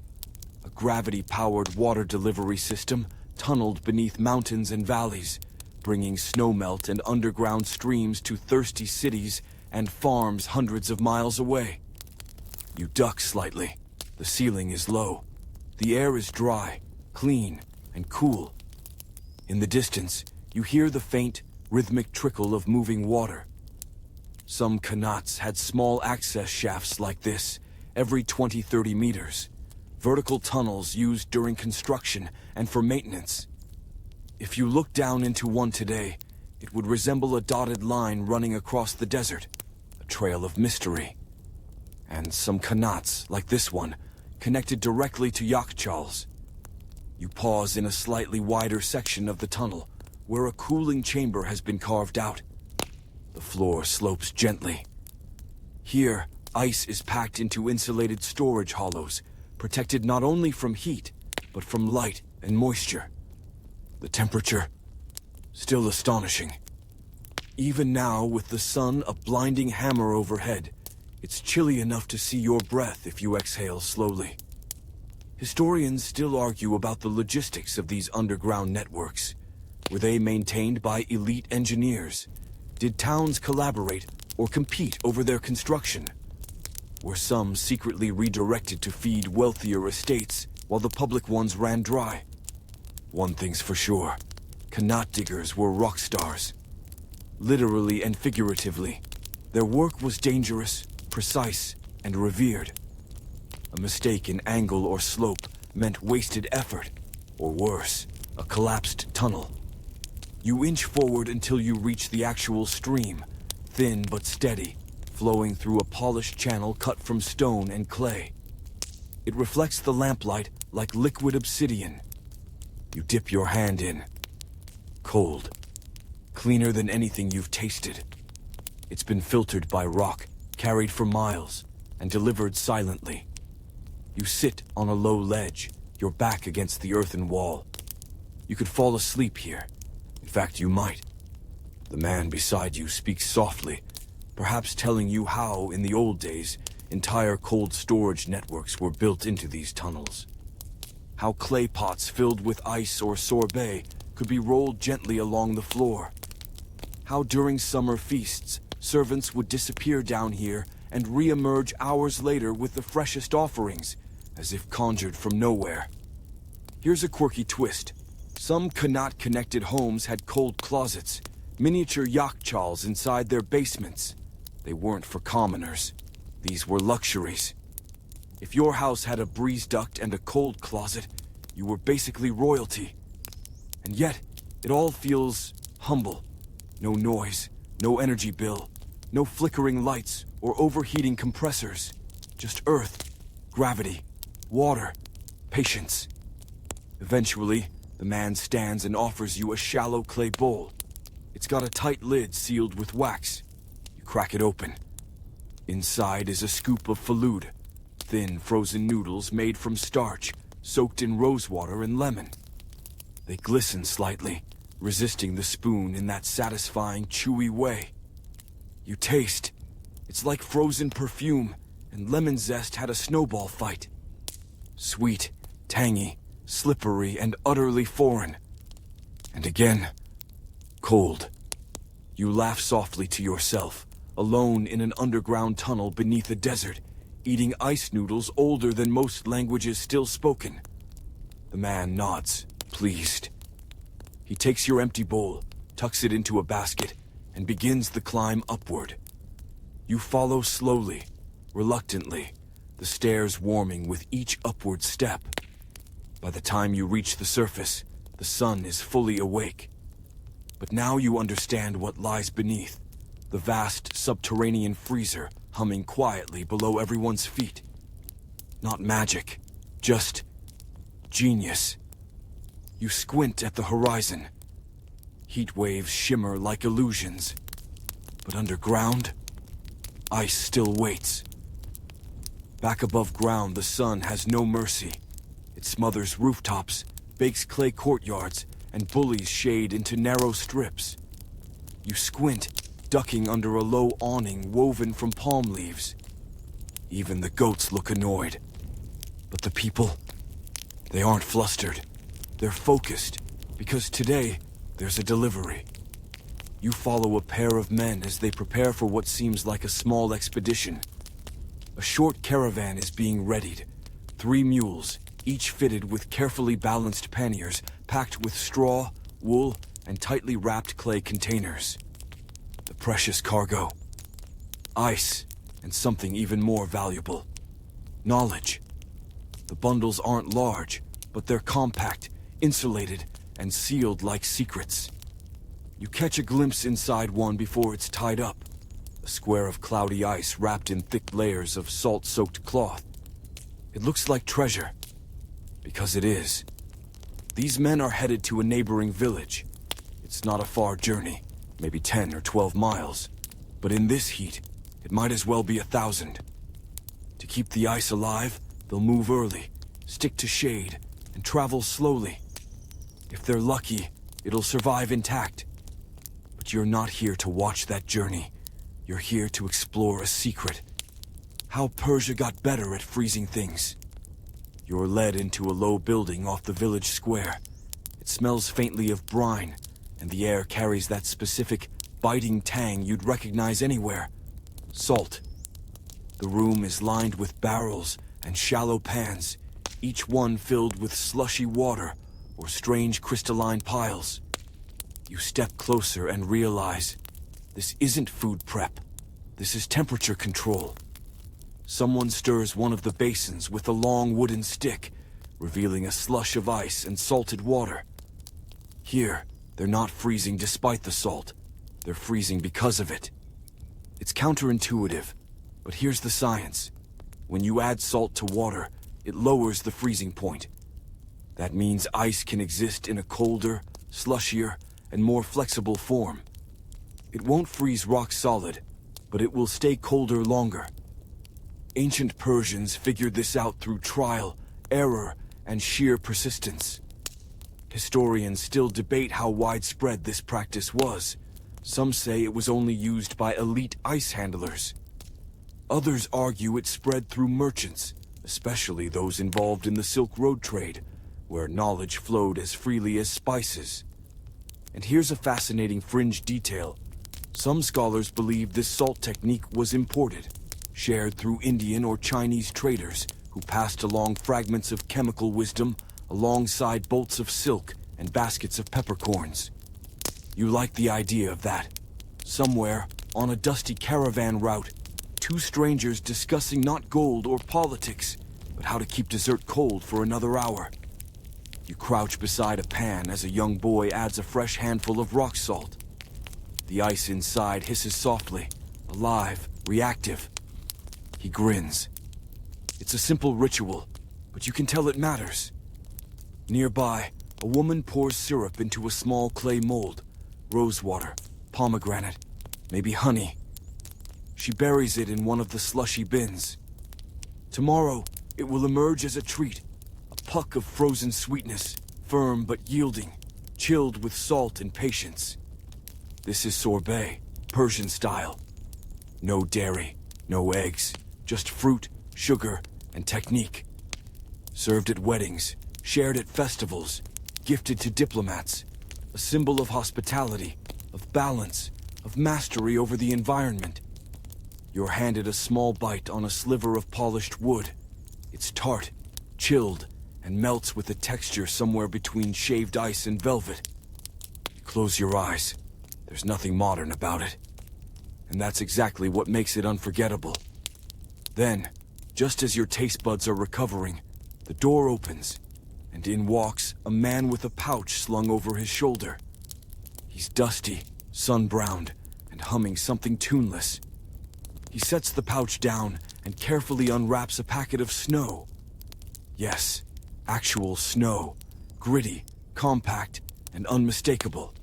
A gravity-powered water delivery system tunneled beneath mountains and valleys, bringing snowmelt and underground streams to thirsty cities and farms hundreds of miles away. You duck slightly. The ceiling is low. The air is dry, clean, and cool. In the distance, you hear the faint, rhythmic trickle of moving water. Some Qanats had small access shafts like this, every 20-30 meters. Vertical tunnels used during construction and for maintenance. If you look down into one today, it would resemble a dotted line running across the desert, a trail of mystery. And some Qanats, like this one, connected directly to yakhchals. You pause in a slightly wider section of the tunnel, where a cooling chamber has been carved out. The floor slopes gently. Here, ice is packed into insulated storage hollows, protected not only from heat, but from light and moisture. The temperature, still astonishing. Even now, with the sun a blinding hammer overhead, it's chilly enough to see your breath if you exhale slowly. Historians still argue about the logistics of these underground networks. Were they maintained by elite engineers? Did towns collaborate or compete over their construction? Were some secretly redirected to feed wealthier estates while the public ones ran dry? One thing's for sure, Qanat diggers were rock stars. Literally and figuratively, their work was dangerous, precise, and revered. A mistake in angle or slope meant wasted effort, or worse, a collapsed tunnel. You inch forward until you reach the actual stream, thin but steady, flowing through a polished channel cut from stone and clay. It reflects the lamplight like liquid obsidian. You dip your hand in. Cold. Cleaner than anything you've tasted. It's been filtered by rock, carried for miles, and delivered silently. You sit on a low ledge, your back against the earthen wall. You could fall asleep here. In fact, you might. The man beside you speaks softly, perhaps telling you how, in the old days, entire cold storage networks were built into these tunnels. How clay pots filled with ice or sorbet could be rolled gently along the floor. How during summer feasts, servants would disappear down here and re-emerge hours later with the freshest offerings, as if conjured from nowhere. Here's a quirky twist. Some Qanat-connected homes had cold closets, miniature yakhchals inside their basements. They weren't for commoners. These were luxuries. If your house had a breeze duct and a cold closet, you were basically royalty. And yet, it all feels humble. No noise, no energy bill, no flickering lights or overheating compressors. Just earth, gravity, water, patience. Eventually, the man stands and offers you a shallow clay bowl. It's got a tight lid sealed with wax. You crack it open. Inside is a scoop of falud, thin frozen noodles made from starch, soaked in rosewater and lemon. They glisten slightly, resisting the spoon in that satisfying, chewy way. You taste. It's like frozen perfume, and lemon zest had a snowball fight. Sweet, tangy, slippery, and utterly foreign. And again, cold. You laugh softly to yourself, alone in an underground tunnel beneath a desert, eating ice noodles older than most languages still spoken. The man nods, pleased. He takes your empty bowl, tucks it into a basket, and begins the climb upward. You follow slowly, reluctantly, the stairs warming with each upward step. By the time you reach the surface, the sun is fully awake. But now you understand what lies beneath, the vast subterranean freezer humming quietly below everyone's feet. Not magic, just genius. You squint at the horizon. Heat waves shimmer like illusions. But underground, ice still waits. Back above ground, the sun has no mercy. It smothers rooftops, bakes clay courtyards, and bullies shade into narrow strips. You squint, ducking under a low awning woven from palm leaves. Even the goats look annoyed. But the people, they aren't flustered. They're focused, because today, there's a delivery. You follow a pair of men as they prepare for what seems like a small expedition. A short caravan is being readied. 3 mules, each fitted with carefully balanced panniers, packed with straw, wool, and tightly wrapped clay containers. The precious cargo. Ice, and something even more valuable. Knowledge. The bundles aren't large, but they're compact, insulated, and sealed like secrets. You catch a glimpse inside one before it's tied up. A square of cloudy ice wrapped in thick layers of salt-soaked cloth. It looks like treasure. Because it is. These men are headed to a neighboring village. It's not a far journey, maybe 10 or 12 miles. But in this heat, it might as well be 1,000. To keep the ice alive, they'll move early, stick to shade, and travel slowly. If they're lucky, it'll survive intact. But you're not here to watch that journey. You're here to explore a secret. How Persia got better at freezing things. You're led into a low building off the village square. It smells faintly of brine, and the air carries that specific, biting tang you'd recognize anywhere. Salt. The room is lined with barrels and shallow pans, each one filled with slushy water or strange crystalline piles. You step closer and realize this isn't food prep. This is temperature control. Someone stirs one of the basins with a long wooden stick, revealing a slush of ice and salted water. Here, they're not freezing despite the salt. They're freezing because of it. It's counterintuitive, but here's the science. When you add salt to water, it lowers the freezing point. That means ice can exist in a colder, slushier, and more flexible form. It won't freeze rock solid, but it will stay colder longer. Ancient Persians figured this out through trial, error, and sheer persistence. Historians still debate how widespread this practice was. Some say it was only used by elite ice handlers. Others argue it spread through merchants, especially those involved in the Silk Road trade, where knowledge flowed as freely as spices. And here's a fascinating fringe detail. Some scholars believe this salt technique was imported, shared through Indian or Chinese traders who passed along fragments of chemical wisdom alongside bolts of silk and baskets of peppercorns. You like the idea of that. Somewhere, on a dusty caravan route, 2 strangers discussing not gold or politics, but how to keep dessert cold for another hour. You crouch beside a pan as a young boy adds a fresh handful of rock salt. The ice inside hisses softly, alive, reactive. He grins. It's a simple ritual, but you can tell it matters. Nearby, a woman pours syrup into a small clay mold. Rosewater, pomegranate, maybe honey. She buries it in one of the slushy bins. Tomorrow, it will emerge as a treat. A puck of frozen sweetness, firm but yielding, chilled with salt and patience. This is sorbet, Persian style. No dairy, no eggs, just fruit, sugar, and technique. Served at weddings, shared at festivals, gifted to diplomats. A symbol of hospitality, of balance, of mastery over the environment. You're handed a small bite on a sliver of polished wood. It's tart, chilled, and melts with a texture somewhere between shaved ice and velvet. You close your eyes. There's nothing modern about it. And that's exactly what makes it unforgettable. Then, just as your taste buds are recovering, the door opens, and in walks a man with a pouch slung over his shoulder. He's dusty, sun-browned, and humming something tuneless. He sets the pouch down and carefully unwraps a packet of snow. Yes, actual snow, gritty, compact, and unmistakable.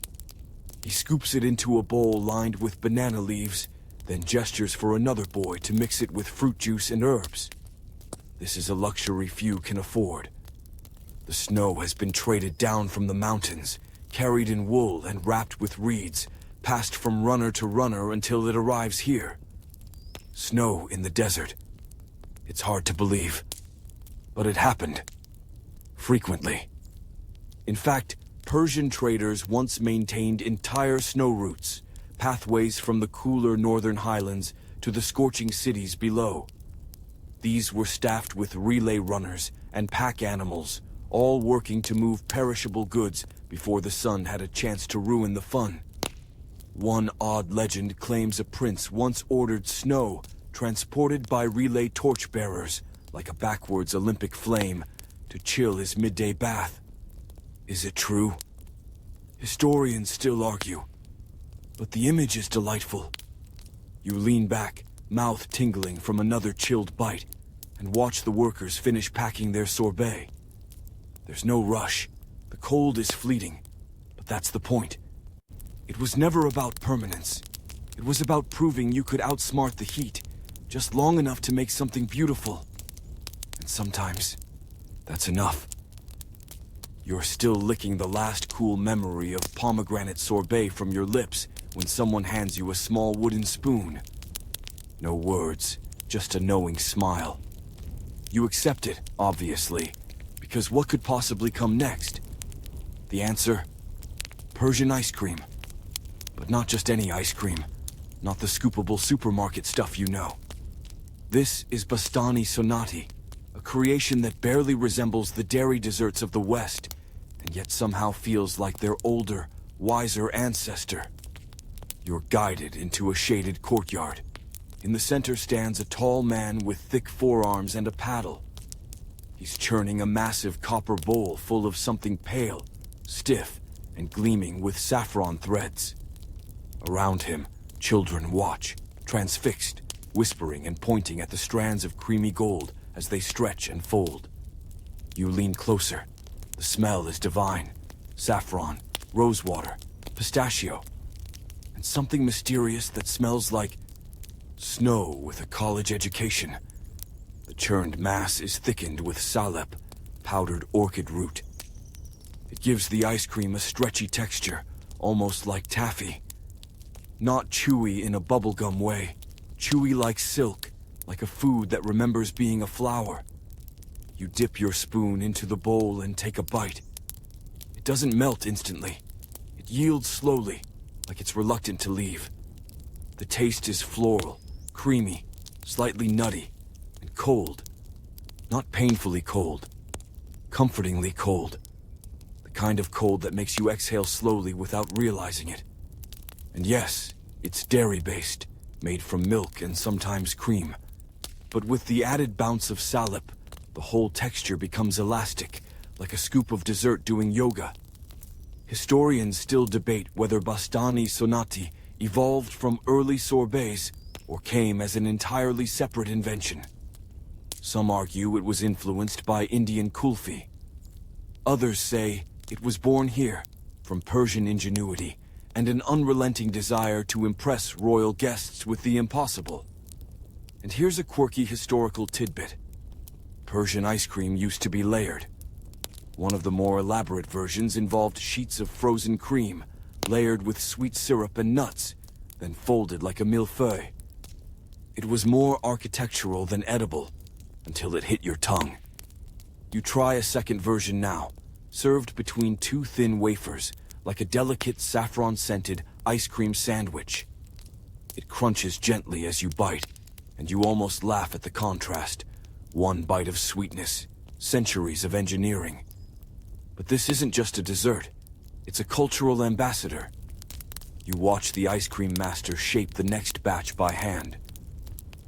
He scoops it into a bowl lined with banana leaves, then gestures for another boy to mix it with fruit juice and herbs. This is a luxury few can afford. The snow has been traded down from the mountains, carried in wool and wrapped with reeds, passed from runner to runner until it arrives here. Snow in the desert. It's hard to believe, but it happened. Frequently. In fact, Persian traders once maintained entire snow routes, pathways from the cooler northern highlands to the scorching cities below. These were staffed with relay runners and pack animals, all working to move perishable goods before the sun had a chance to ruin the fun. One odd legend claims a prince once ordered snow transported by relay torchbearers, like a backwards Olympic flame, to chill his midday bath. Is it true? Historians still argue, but the image is delightful. You lean back, mouth tingling from another chilled bite, and watch the workers finish packing their sorbet. There's no rush. The cold is fleeting, but that's the point. It was never about permanence. It was about proving you could outsmart the heat, just long enough to make something beautiful. And sometimes, that's enough. You're still licking the last cool memory of pomegranate sorbet from your lips when someone hands you a small wooden spoon. No words, just a knowing smile. You accept it, obviously, because what could possibly come next? The answer? Persian ice cream. But not just any ice cream. Not the scoopable supermarket stuff you know. This is bastani sonnati, a creation that barely resembles the dairy desserts of the West, and yet somehow feels like their older, wiser ancestor. You're guided into a shaded courtyard. In the center stands a tall man with thick forearms and a paddle. He's churning a massive copper bowl full of something pale, stiff, and gleaming with saffron threads. Around him, children watch, transfixed, whispering and pointing at the strands of creamy gold as they stretch and fold. You lean closer. The smell is divine. Saffron, rosewater, pistachio, and something mysterious that smells like snow with a college education. The churned mass is thickened with salep, powdered orchid root. It gives the ice cream a stretchy texture, almost like taffy. Not chewy in a bubblegum way, chewy like silk, like a food that remembers being a flower. You dip your spoon into the bowl and take a bite. It doesn't melt instantly. It yields slowly, like it's reluctant to leave. The taste is floral, creamy, slightly nutty, and cold. Not painfully cold. Comfortingly cold. The kind of cold that makes you exhale slowly without realizing it. And yes, it's dairy-based, made from milk and sometimes cream. But with the added bounce of salep, the whole texture becomes elastic, like a scoop of dessert doing yoga. Historians still debate whether bastani sonnati evolved from early sorbets or came as an entirely separate invention. Some argue it was influenced by Indian kulfi. Others say it was born here, from Persian ingenuity and an unrelenting desire to impress royal guests with the impossible. And here's a quirky historical tidbit. Persian ice cream used to be layered. One of the more elaborate versions involved sheets of frozen cream, layered with sweet syrup and nuts, then folded like a millefeuille. It was more architectural than edible, until it hit your tongue. You try a second version now, served between two thin wafers, like a delicate saffron-scented ice cream sandwich. It crunches gently as you bite, and you almost laugh at the contrast. One bite of sweetness, centuries of engineering. But this isn't just a dessert. It's a cultural ambassador. You watch the ice cream master shape the next batch by hand.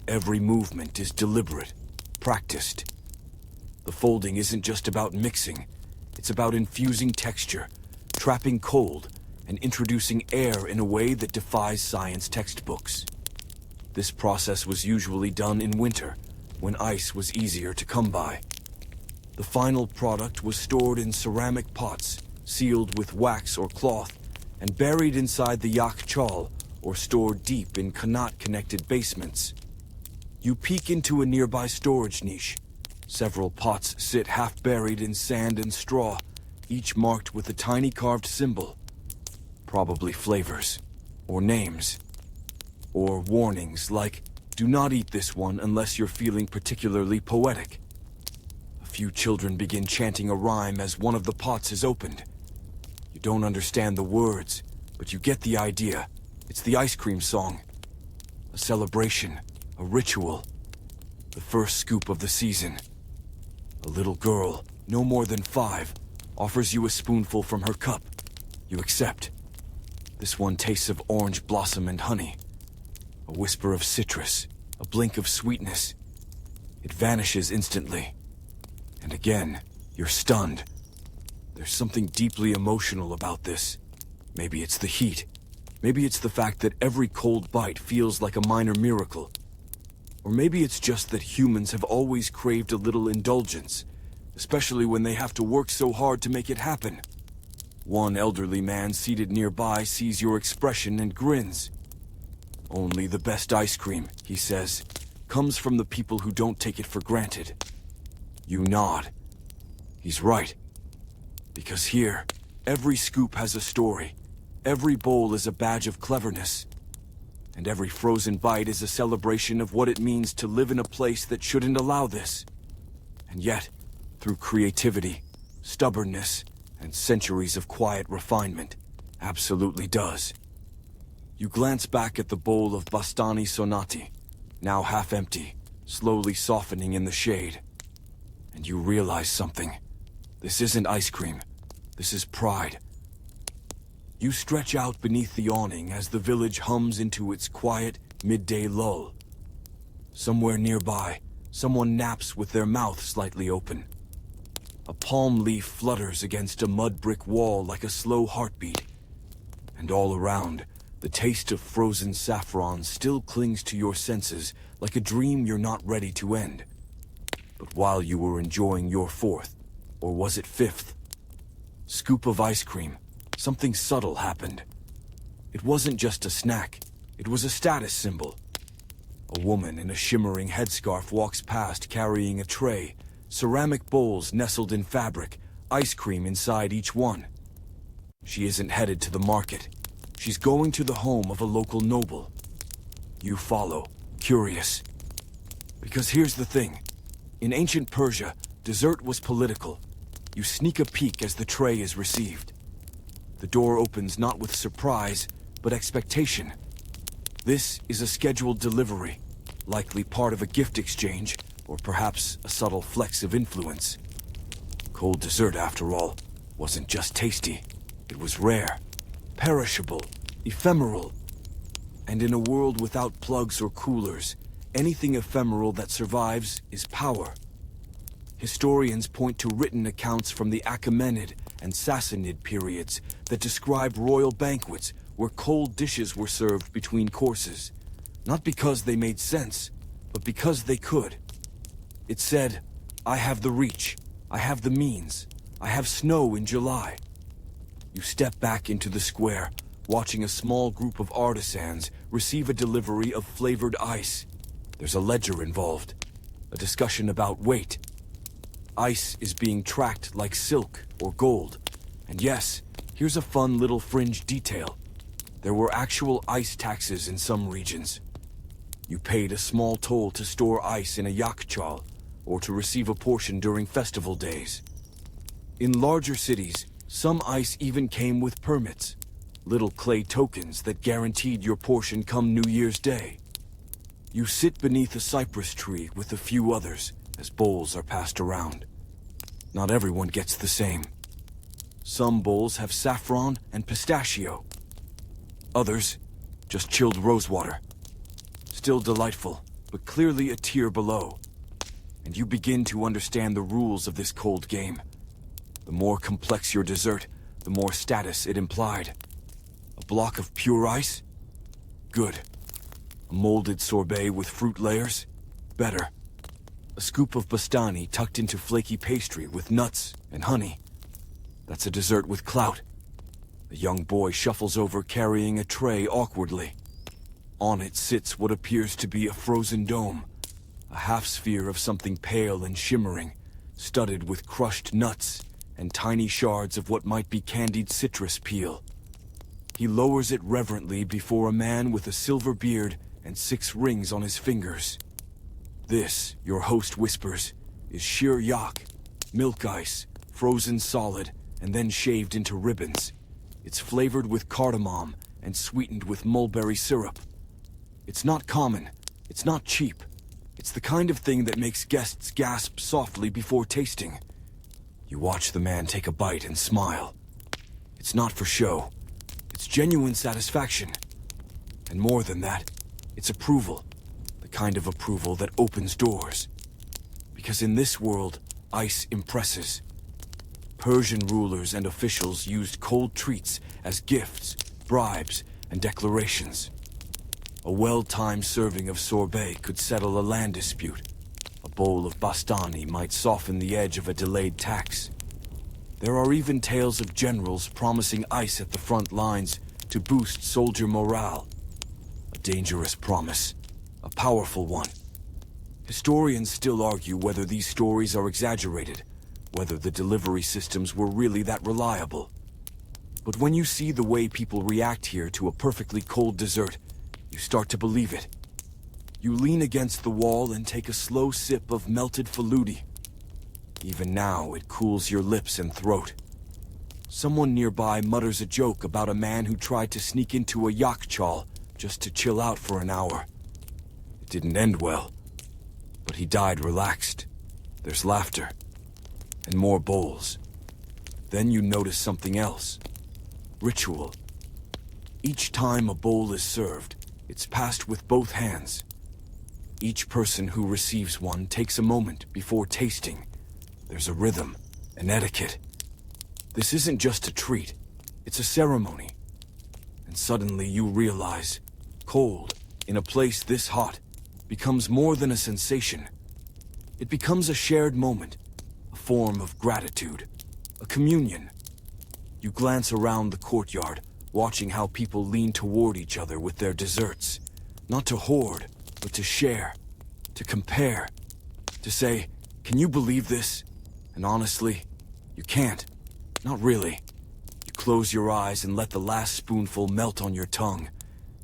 Every movement is deliberate, practiced. The folding isn't just about mixing. It's about infusing texture, trapping cold, and introducing air in a way that defies science textbooks. This process was usually done in winter, when ice was easier to come by. The final product was stored in ceramic pots, sealed with wax or cloth, and buried inside the yakhchal, or stored deep in kanat-connected basements. You peek into a nearby storage niche. Several pots sit half-buried in sand and straw, each marked with a tiny carved symbol. Probably flavors, or names, or warnings like, Do not eat this one unless you're feeling particularly poetic. A few children begin chanting a rhyme as one of the pots is opened. You don't understand the words, but you get the idea. It's the ice cream song. A celebration, a ritual. The first scoop of the season. A little girl, no more than 5, offers you a spoonful from her cup. You accept. This one tastes of orange blossom and honey. A whisper of citrus, a blink of sweetness. It vanishes instantly. And again, you're stunned. There's something deeply emotional about this. Maybe it's the heat. Maybe it's the fact that every cold bite feels like a minor miracle. Or maybe it's just that humans have always craved a little indulgence, especially when they have to work so hard to make it happen. One elderly man seated nearby sees your expression and grins. Only the best ice cream, he says, comes from the people who don't take it for granted. You nod. He's right. Because here, every scoop has a story. Every bowl is a badge of cleverness. And every frozen bite is a celebration of what it means to live in a place that shouldn't allow this. And yet, through creativity, stubbornness, and centuries of quiet refinement, absolutely does. You glance back at the bowl of bastani sonnati, now half empty, slowly softening in the shade. And you realize something. This isn't ice cream. This is pride. You stretch out beneath the awning as the village hums into its quiet, midday lull. Somewhere nearby, someone naps with their mouth slightly open. A palm leaf flutters against a mud brick wall like a slow heartbeat. And all around, the taste of frozen saffron still clings to your senses like a dream you're not ready to end. But while you were enjoying your 4th, or was it 5th, scoop of ice cream, something subtle happened. It wasn't just a snack, it was a status symbol. A woman in a shimmering headscarf walks past carrying a tray, ceramic bowls nestled in fabric, ice cream inside each one. She isn't headed to the market. She's going to the home of a local noble. You follow, curious. Because here's the thing. In ancient Persia, dessert was political. You sneak a peek as the tray is received. The door opens not with surprise, but expectation. This is a scheduled delivery, likely part of a gift exchange, or perhaps a subtle flex of influence. Cold dessert, after all, wasn't just tasty. It was rare, perishable, ephemeral. And in a world without plugs or coolers, anything ephemeral that survives is power. Historians point to written accounts from the Achaemenid and Sassaniid periods that describe royal banquets where cold dishes were served between courses, not because they made sense, but because they could. It said, I have the reach, I have the means, I have snow in July. You step back into the square, watching a small group of artisans receive a delivery of flavored ice. There's a ledger involved, a discussion about weight. Ice is being tracked like silk or gold. And yes, here's a fun little fringe detail. There were actual ice taxes in some regions. You paid a small toll to store ice in a yakhchal, or to receive a portion during festival days. In larger cities, some ice even came with permits, little clay tokens that guaranteed your portion come New Year's Day. You sit beneath a cypress tree with a few others as bowls are passed around. Not everyone gets the same. Some bowls have saffron and pistachio. Others, just chilled rosewater. Still delightful, but clearly a tier below. And you begin to understand the rules of this cold game. The more complex your dessert, the more status it implied. A block of pure ice? Good. A molded sorbet with fruit layers? Better. A scoop of bastani tucked into flaky pastry with nuts and honey? That's a dessert with clout. The young boy shuffles over carrying a tray awkwardly. On it sits what appears to be a frozen dome, a half-sphere of something pale and shimmering, studded with crushed nuts and tiny shards of what might be candied citrus peel. He lowers it reverently before a man with a silver beard and 6 rings on his fingers. This, your host whispers, is sheer yak, milk ice, frozen solid, and then shaved into ribbons. It's flavored with cardamom and sweetened with mulberry syrup. It's not common, it's not cheap. It's the kind of thing that makes guests gasp softly before tasting. You watch the man take a bite and smile. It's not for show. It's genuine satisfaction. And more than that, it's approval. The kind of approval that opens doors. Because in this world, ice impresses. Persian rulers and officials used cold treats as gifts, bribes, and declarations. A well-timed serving of sorbet could settle a land dispute. A bowl of bastani might soften the edge of a delayed tax. There are even tales of generals promising ice at the front lines to boost soldier morale. A dangerous promise, a powerful one. Historians still argue whether these stories are exaggerated, whether the delivery systems were really that reliable. But when you see the way people react here to a perfectly cold dessert, you start to believe it. You lean against the wall and take a slow sip of melted faludi. Even now, it cools your lips and throat. Someone nearby mutters a joke about a man who tried to sneak into a yakhchal just to chill out for an hour. It didn't end well, but he died relaxed. There's laughter, and more bowls. Then you notice something else. Ritual. Each time a bowl is served, it's passed with both hands. Each person who receives one takes a moment before tasting. There's a rhythm, an etiquette. This isn't just a treat, it's a ceremony. And suddenly you realize, cold, in a place this hot, becomes more than a sensation. It becomes a shared moment, a form of gratitude, a communion. You glance around the courtyard, watching how people lean toward each other with their desserts. Not to hoard, but to share, to compare, to say, "Can you believe this?" And honestly, you can't. Not really. You close your eyes and let the last spoonful melt on your tongue.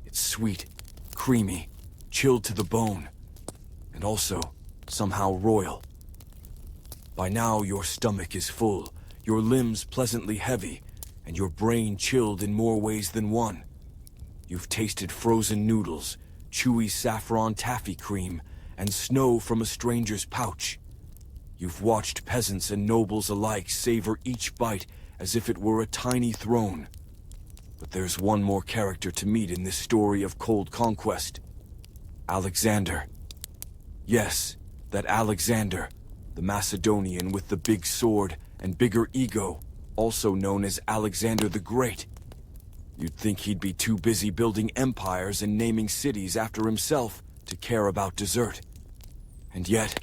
It's sweet, creamy, chilled to the bone, and also somehow royal. By now your stomach is full, your limbs pleasantly heavy, and your brain chilled in more ways than one. You've tasted frozen noodles, chewy saffron taffy cream, and snow from a stranger's pouch. You've watched peasants and nobles alike savor each bite as if it were a tiny throne. But there's one more character to meet in this story of cold conquest. Alexander. Yes, that Alexander, the Macedonian with the big sword and bigger ego, also known as Alexander the Great. You'd think he'd be too busy building empires and naming cities after himself to care about dessert. And yet,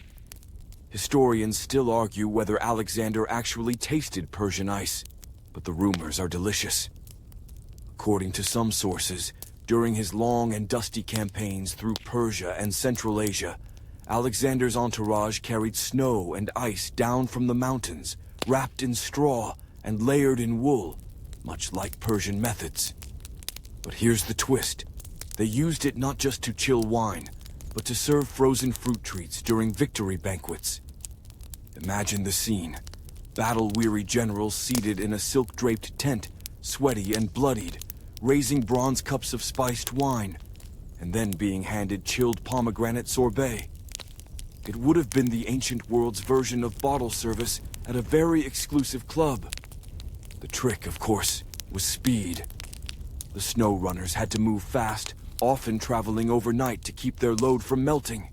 historians still argue whether Alexander actually tasted Persian ice, but the rumors are delicious. According to some sources, during his long and dusty campaigns through Persia and Central Asia, Alexander's entourage carried snow and ice down from the mountains, wrapped in straw and layered in wool, much like Persian methods. But here's the twist. They used it not just to chill wine, but to serve frozen fruit treats during victory banquets. Imagine the scene. Battle-weary generals seated in a silk-draped tent, sweaty and bloodied, raising bronze cups of spiced wine, and then being handed chilled pomegranate sorbet. It would have been the ancient world's version of bottle service at a very exclusive club. The trick, of course, was speed. The snow runners had to move fast, often traveling overnight to keep their load from melting.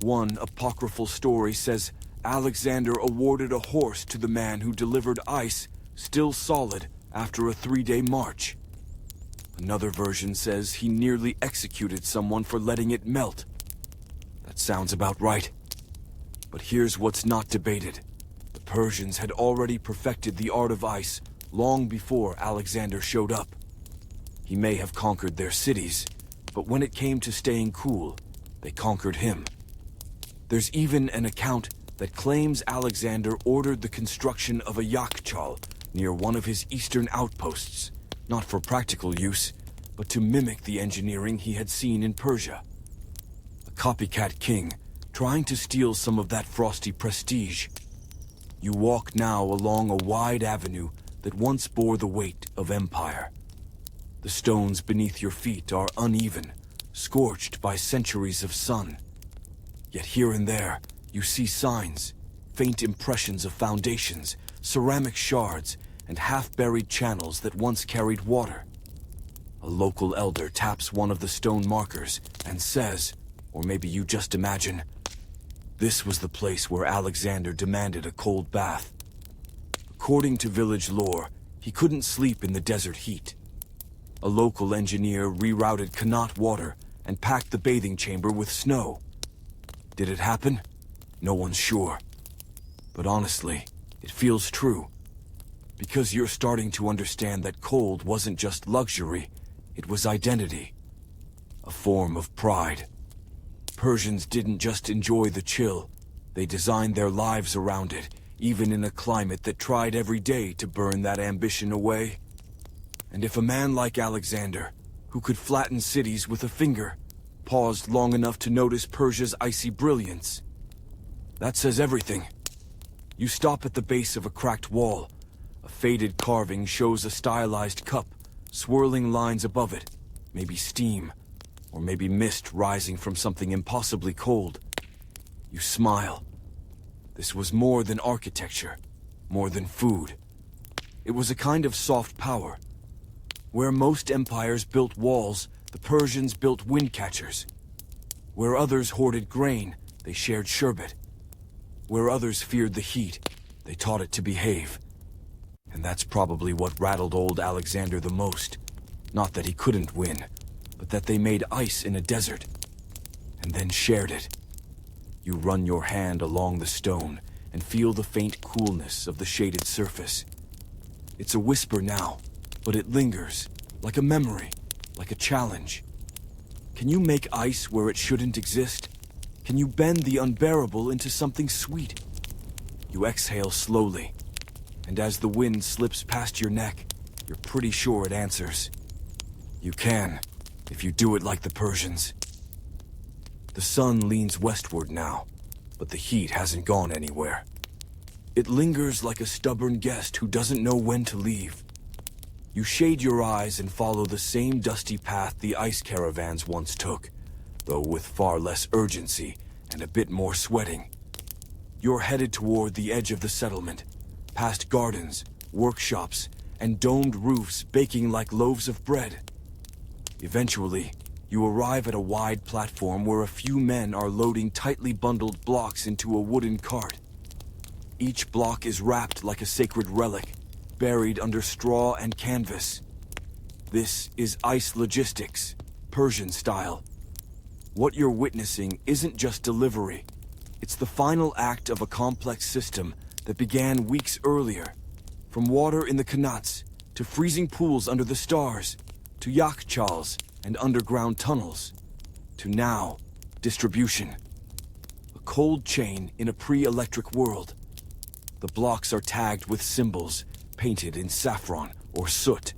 One apocryphal story says Alexander awarded a horse to the man who delivered ice, still solid, after a 3-day march. Another version says he nearly executed someone for letting it melt. That sounds about right. But here's what's not debated. The Persians had already perfected the art of ice long before Alexander showed up. He may have conquered their cities, but when it came to staying cool, they conquered him. There's even an account that claims Alexander ordered the construction of a yakhchal near one of his eastern outposts, not for practical use, but to mimic the engineering he had seen in Persia. A copycat king, trying to steal some of that frosty prestige. You walk now along a wide avenue that once bore the weight of empire. The stones beneath your feet are uneven, scorched by centuries of sun. Yet here and there, you see signs, faint impressions of foundations, ceramic shards, and half-buried channels that once carried water. A local elder taps one of the stone markers and says, or maybe you just imagine, this was the place where Alexander demanded a cold bath. According to village lore, he couldn't sleep in the desert heat. A local engineer rerouted Connaught water and packed the bathing chamber with snow. Did it happen? No one's sure. But honestly, it feels true. Because you're starting to understand that cold wasn't just luxury, it was identity. A form of pride. Persians didn't just enjoy the chill, they designed their lives around it, even in a climate that tried every day to burn that ambition away. And if a man like Alexander, who could flatten cities with a finger, paused long enough to notice Persia's icy brilliance, that says everything. You stop at the base of a cracked wall. A faded carving shows a stylized cup, swirling lines above it, maybe steam, or maybe mist rising from something impossibly cold. You smile. This was more than architecture, more than food. It was a kind of soft power. Where most empires built walls, the Persians built windcatchers. Where others hoarded grain, they shared sherbet. Where others feared the heat, they taught it to behave. And that's probably what rattled old Alexander the most. Not that he couldn't win, but that they made ice in a desert, and then shared it. You run your hand along the stone and feel the faint coolness of the shaded surface. It's a whisper now, but it lingers, like a memory, like a challenge. Can you make ice where it shouldn't exist? Can you bend the unbearable into something sweet? You exhale slowly, and as the wind slips past your neck, you're pretty sure it answers. You can, if you do it like the Persians. The sun leans westward now, but the heat hasn't gone anywhere. It lingers like a stubborn guest who doesn't know when to leave. You shade your eyes and follow the same dusty path the ice caravans once took, though with far less urgency and a bit more sweating. You're headed toward the edge of the settlement, past gardens, workshops, and domed roofs baking like loaves of bread. Eventually, you arrive at a wide platform where a few men are loading tightly bundled blocks into a wooden cart. Each block is wrapped like a sacred relic, buried under straw and canvas. This is ice logistics, Persian style. What you're witnessing isn't just delivery. It's the final act of a complex system that began weeks earlier. From water in the Connaughts, to freezing pools under the stars, to yakhchals and underground tunnels, to now, distribution. A cold chain in a pre-electric world. The blocks are tagged with symbols, painted in saffron or soot.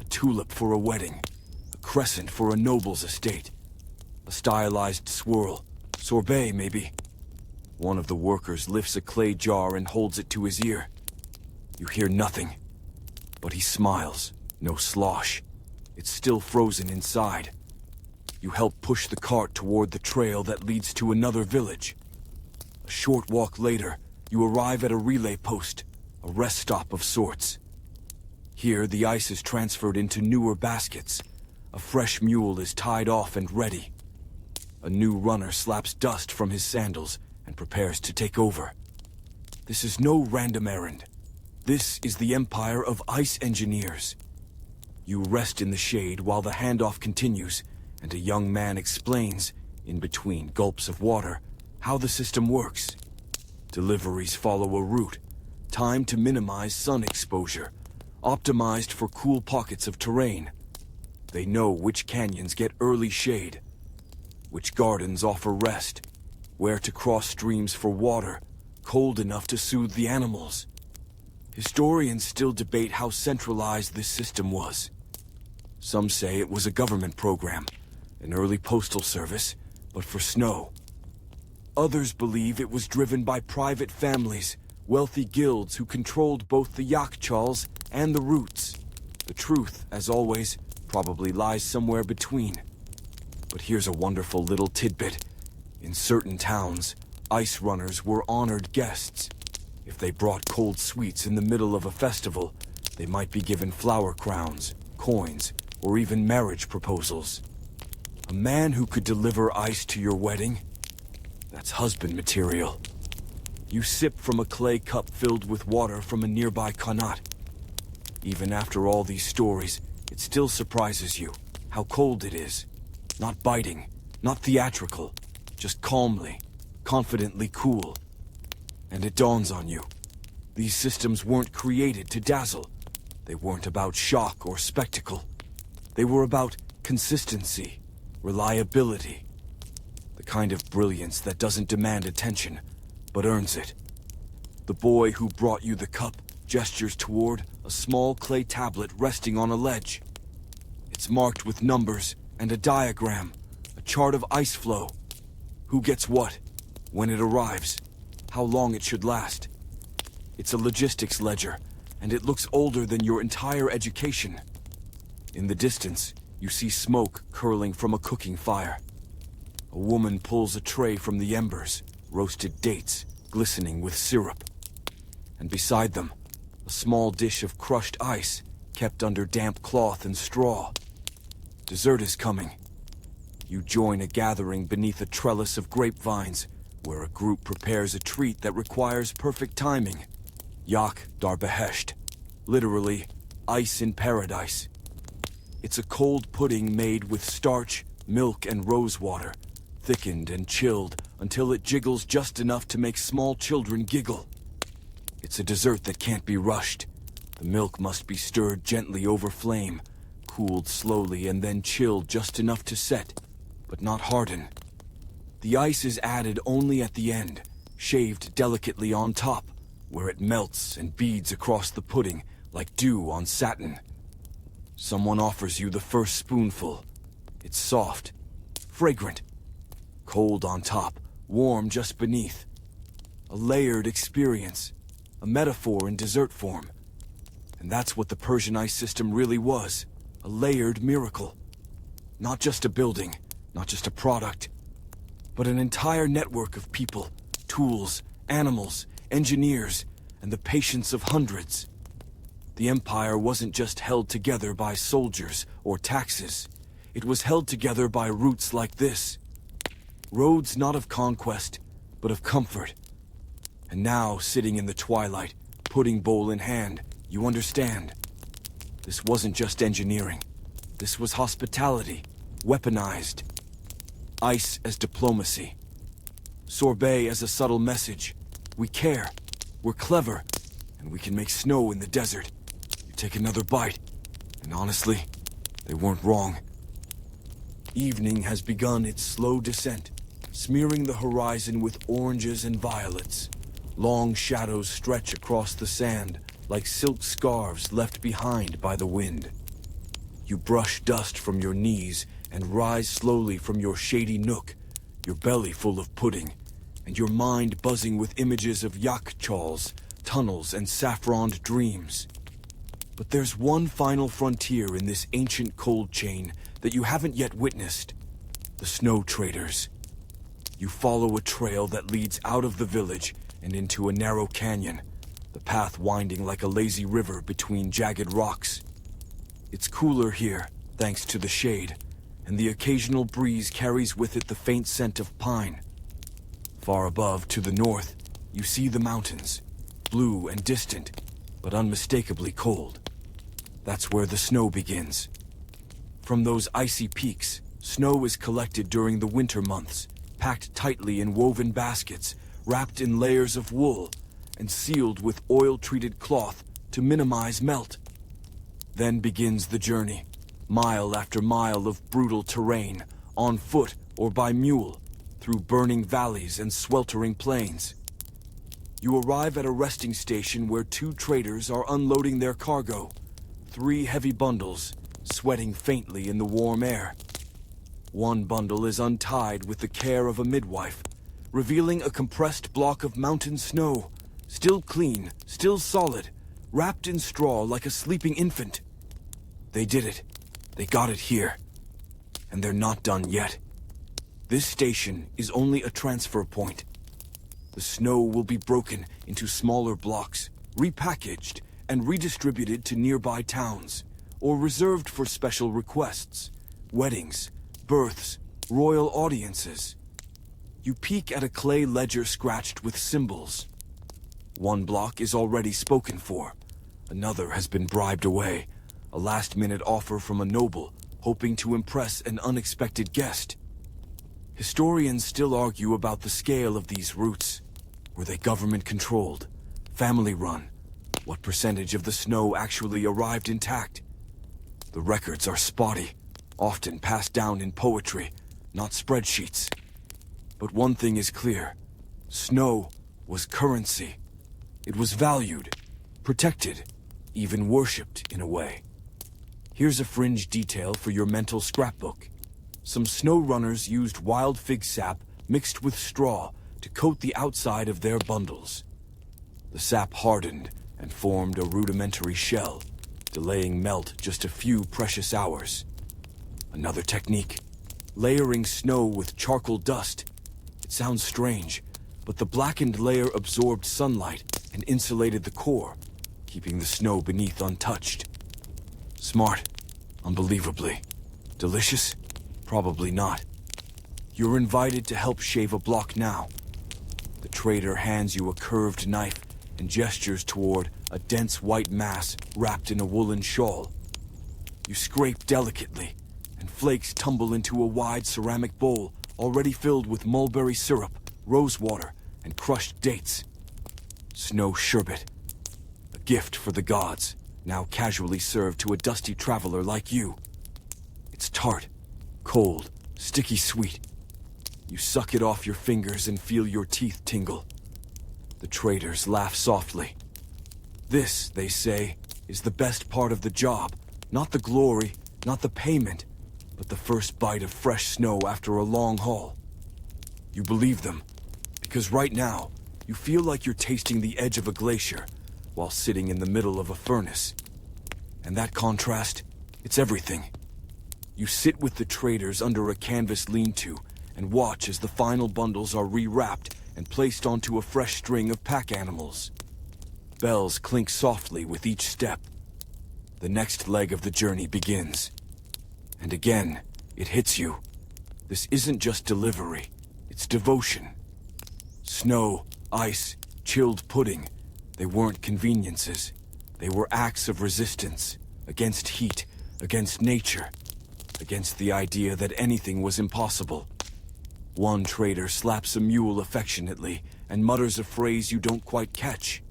A tulip for a wedding, a crescent for a noble's estate. A stylized swirl, sorbet maybe. One of the workers lifts a clay jar and holds it to his ear. You hear nothing, but he smiles, no slosh. It's still frozen inside. You help push the cart toward the trail that leads to another village. A short walk later, you arrive at a relay post, a rest stop of sorts. Here, the ice is transferred into newer baskets. A fresh mule is tied off and ready. A new runner slaps dust from his sandals and prepares to take over. This is no random errand. This is the empire of ice engineers. You rest in the shade while the handoff continues, and a young man explains, in between gulps of water, how the system works. Deliveries follow a route, timed to minimize sun exposure, optimized for cool pockets of terrain. They know which canyons get early shade, which gardens offer rest, where to cross streams for water, cold enough to soothe the animals. Historians still debate how centralized this system was. Some say it was a government program, an early postal service, but for snow. Others believe it was driven by private families, wealthy guilds who controlled both the yakhchals and the routes. The truth, as always, probably lies somewhere between. But here's a wonderful little tidbit. In certain towns, ice runners were honored guests. If they brought cold sweets in the middle of a festival, they might be given flower crowns, coins, or even marriage proposals. A man who could deliver ice to your wedding? That's husband material. You sip from a clay cup filled with water from a nearby qanat. Even after all these stories, it still surprises you how cold it is. Not biting, not theatrical, just calmly, confidently cool. And it dawns on you. These systems weren't created to dazzle. They weren't about shock or spectacle. They were about consistency, reliability. The kind of brilliance that doesn't demand attention, but earns it. The boy who brought you the cup gestures toward a small clay tablet resting on a ledge. It's marked with numbers and a diagram, a chart of ice flow. Who gets what, when it arrives, how long it should last. It's a logistics ledger, and it looks older than your entire education. In the distance, you see smoke curling from a cooking fire. A woman pulls a tray from the embers, roasted dates, glistening with syrup. And beside them, a small dish of crushed ice, kept under damp cloth and straw. Dessert is coming. You join a gathering beneath a trellis of grapevines, where a group prepares a treat that requires perfect timing. Yak dar behesht, literally, ice in paradise. It's a cold pudding made with starch, milk, and rosewater, thickened and chilled until it jiggles just enough to make small children giggle. It's a dessert that can't be rushed. The milk must be stirred gently over flame, cooled slowly and then chilled just enough to set, but not harden. The ice is added only at the end, shaved delicately on top, where it melts and beads across the pudding like dew on satin. Someone offers you the first spoonful. It's soft, fragrant, cold on top, warm just beneath. A layered experience, a metaphor in dessert form. And that's what the Persian ice system really was, a layered miracle. Not just a building, not just a product, but an entire network of people, tools, animals, engineers, and the patience of hundreds. The empire wasn't just held together by soldiers or taxes. It was held together by roots like this. Roads not of conquest, but of comfort. And now, sitting in the twilight, pudding bowl in hand, you understand. This wasn't just engineering. This was hospitality, weaponized. Ice as diplomacy. Sorbet as a subtle message. We care, we're clever, and we can make snow in the desert. You take another bite, and honestly, they weren't wrong. Evening has begun its slow descent, smearing the horizon with oranges and violets. Long shadows stretch across the sand, like silk scarves left behind by the wind. You brush dust from your knees and rise slowly from your shady nook, your belly full of pudding, and your mind buzzing with images of yakhchals, tunnels, and saffroned dreams. But there's one final frontier in this ancient cold chain that you haven't yet witnessed. The snow traders. You follow a trail that leads out of the village and into a narrow canyon, the path winding like a lazy river between jagged rocks. It's cooler here, thanks to the shade, and the occasional breeze carries with it the faint scent of pine. Far above, to the north, you see the mountains, blue and distant, but unmistakably cold. That's where the snow begins. From those icy peaks, snow is collected during the winter months, packed tightly in woven baskets, wrapped in layers of wool, and sealed with oil-treated cloth to minimize melt. Then begins the journey, mile after mile of brutal terrain, on foot or by mule, through burning valleys and sweltering plains. You arrive at a resting station where two traders are unloading their cargo, 3 heavy bundles, sweating faintly in the warm air. One bundle is untied with the care of a midwife, revealing a compressed block of mountain snow, still clean, still solid, wrapped in straw like a sleeping infant. They did it. They got it here. And they're not done yet. This station is only a transfer point. The snow will be broken into smaller blocks, repackaged, and redistributed to nearby towns, or reserved for special requests, weddings, births, royal audiences. You peek at a clay ledger scratched with symbols. One block is already spoken for. Another has been bribed away, a last-minute offer from a noble, hoping to impress an unexpected guest. Historians still argue about the scale of these routes. Were they government-controlled, family-run? What percentage of the snow actually arrived intact? The records are spotty, often passed down in poetry, not spreadsheets. But one thing is clear. Snow was currency. It was valued, protected, even worshipped in a way. Here's a fringe detail for your mental scrapbook. Some snow runners used wild fig sap mixed with straw to coat the outside of their bundles. The sap hardened and formed a rudimentary shell, delaying melt just a few precious hours. Another technique, layering snow with charcoal dust. It sounds strange, but the blackened layer absorbed sunlight and insulated the core, keeping the snow beneath untouched. Smart, unbelievably. Delicious? Probably not. You're invited to help shave a block now. The trader hands you a curved knife and gestures toward a dense white mass wrapped in a woolen shawl. You scrape delicately, and flakes tumble into a wide ceramic bowl already filled with mulberry syrup, rosewater, and crushed dates. Snow sherbet. A gift for the gods, now casually served to a dusty traveler like you. It's tart, cold, sticky sweet. You suck it off your fingers and feel your teeth tingle. The traders laugh softly. This, they say, is the best part of the job. Not the glory, not the payment, but the first bite of fresh snow after a long haul. You believe them, because right now, you feel like you're tasting the edge of a glacier while sitting in the middle of a furnace. And that contrast, it's everything. You sit with the traders under a canvas lean-to and watch as the final bundles are rewrapped and placed onto a fresh string of pack animals. Bells clink softly with each step. The next leg of the journey begins. And again, it hits you. This isn't just delivery, it's devotion. Snow, ice, chilled pudding, they weren't conveniences. They were acts of resistance, against heat, against nature, against the idea that anything was impossible. One trader slaps a mule affectionately and mutters a phrase you don't quite catch.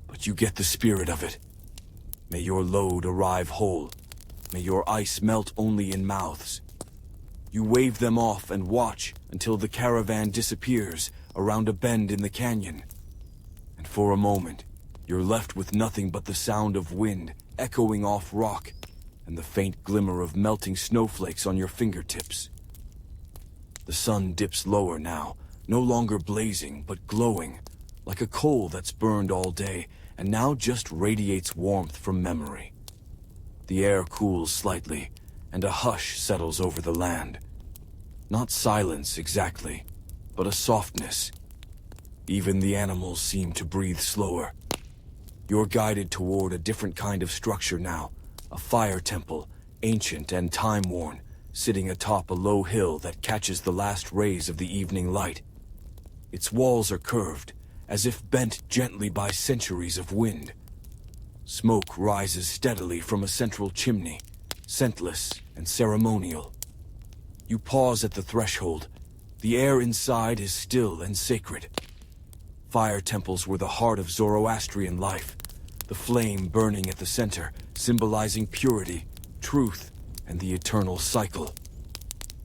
But you get the spirit of it. May your load arrive whole. May your ice melt only in mouths. You wave them off and watch until the caravan disappears around a bend in the canyon. And for a moment, you're left with nothing but the sound of wind echoing off rock and the faint glimmer of melting snowflakes on your fingertips. The sun dips lower now, no longer blazing but glowing, like a coal that's burned all day and now just radiates warmth from memory. The air cools slightly, and a hush settles over the land. Not silence exactly, but a softness. Even the animals seem to breathe slower. You're guided toward a different kind of structure now, a fire temple, ancient and time-worn, sitting atop a low hill that catches the last rays of the evening light. Its walls are curved, as if bent gently by centuries of wind. Smoke rises steadily from a central chimney, scentless and ceremonial. You pause at the threshold. The air inside is still and sacred. Fire temples were the heart of Zoroastrian life, the flame burning at the center, symbolizing purity, truth, and the eternal cycle.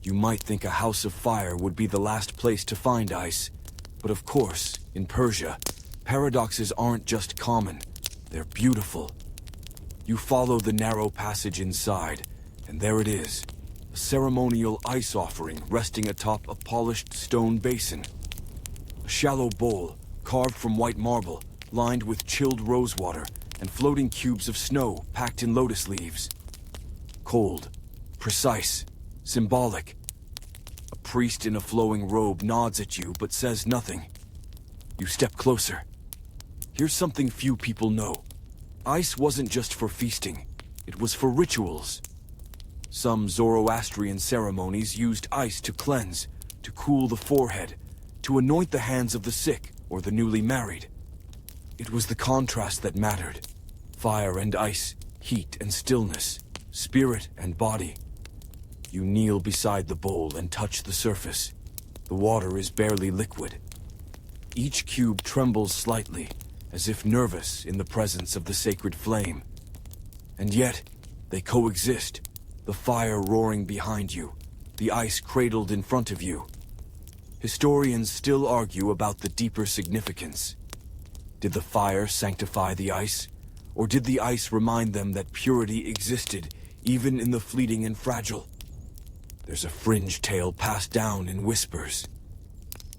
You might think a house of fire would be the last place to find ice, but of course, in Persia, paradoxes aren't just common, they're beautiful. You follow the narrow passage inside, and there it is, a ceremonial ice offering resting atop a polished stone basin. A shallow bowl, carved from white marble, lined with chilled rosewater, and floating cubes of snow packed in lotus leaves. Cold, precise, symbolic. A priest in a flowing robe nods at you but says nothing. You step closer. Here's something few people know. Ice wasn't just for feasting, it was for rituals. Some Zoroastrian ceremonies used ice to cleanse, to cool the forehead, to anoint the hands of the sick or the newly married. It was the contrast that mattered. Fire and ice, heat and stillness, spirit and body. You kneel beside the bowl and touch the surface. The water is barely liquid. Each cube trembles slightly, as if nervous in the presence of the sacred flame. And yet, they coexist, the fire roaring behind you, the ice cradled in front of you. Historians still argue about the deeper significance. Did the fire sanctify the ice, or did the ice remind them that purity existed even in the fleeting and fragile? There's a fringe tale passed down in whispers.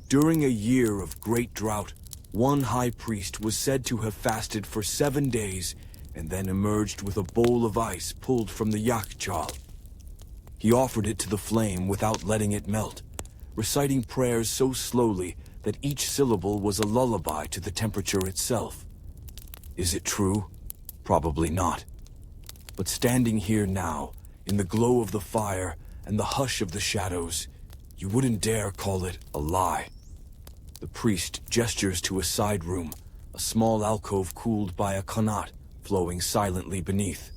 During a year of great drought, one high priest was said to have fasted for 7 days and then emerged with a bowl of ice pulled from the yakhchal. He offered it to the flame without letting it melt, reciting prayers so slowly that each syllable was a lullaby to the temperature itself. Is it true? Probably not. But standing here now, in the glow of the fire and the hush of the shadows, you wouldn't dare call it a lie. The priest gestures to a side room, a small alcove cooled by a qanat flowing silently beneath.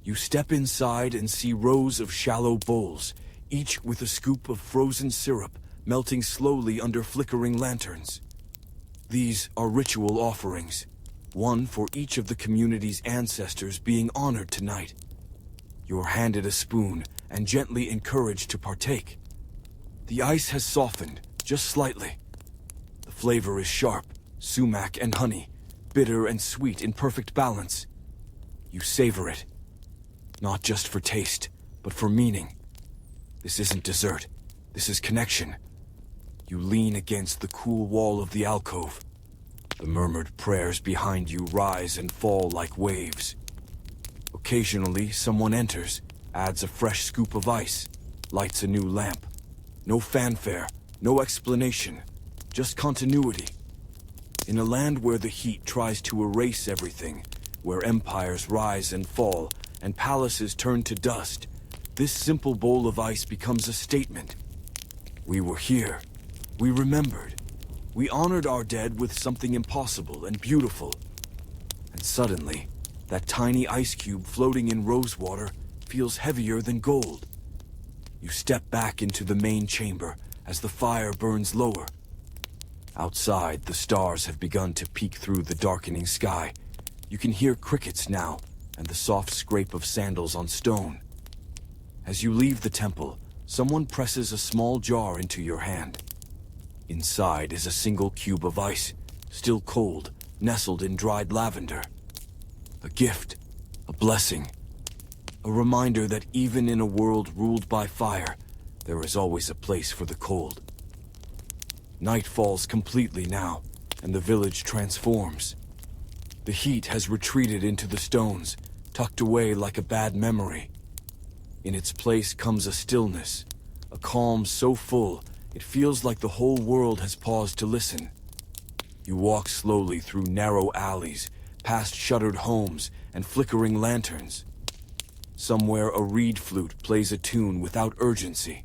You step inside and see rows of shallow bowls, each with a scoop of frozen syrup melting slowly under flickering lanterns. These are ritual offerings, one for each of the community's ancestors being honored tonight. You're handed a spoon and gently encouraged to partake. The ice has softened, just slightly. The flavor is sharp, sumac and honey, bitter and sweet in perfect balance. You savor it, not just for taste, but for meaning. This isn't dessert, this is connection. You lean against the cool wall of the alcove. The murmured prayers behind you rise and fall like waves. Occasionally, someone enters, adds a fresh scoop of ice, lights a new lamp. No fanfare, no explanation, just continuity. In a land where the heat tries to erase everything, where empires rise and fall, and palaces turn to dust, this simple bowl of ice becomes a statement. We were here. We remembered. We honored our dead with something impossible and beautiful. And suddenly, that tiny ice cube floating in rosewater feels heavier than gold. You step back into the main chamber as the fire burns lower. Outside, the stars have begun to peek through the darkening sky. You can hear crickets now, and the soft scrape of sandals on stone. As you leave the temple, someone presses a small jar into your hand. Inside is a single cube of ice, still cold, nestled in dried lavender. A gift, a blessing, a reminder that even in a world ruled by fire, there is always a place for the cold. Night falls completely now, and the village transforms. The heat has retreated into the stones, tucked away like a bad memory. In its place comes a stillness, a calm so full, it feels like the whole world has paused to listen. You walk slowly through narrow alleys, past shuttered homes and flickering lanterns. Somewhere a reed flute plays a tune without urgency.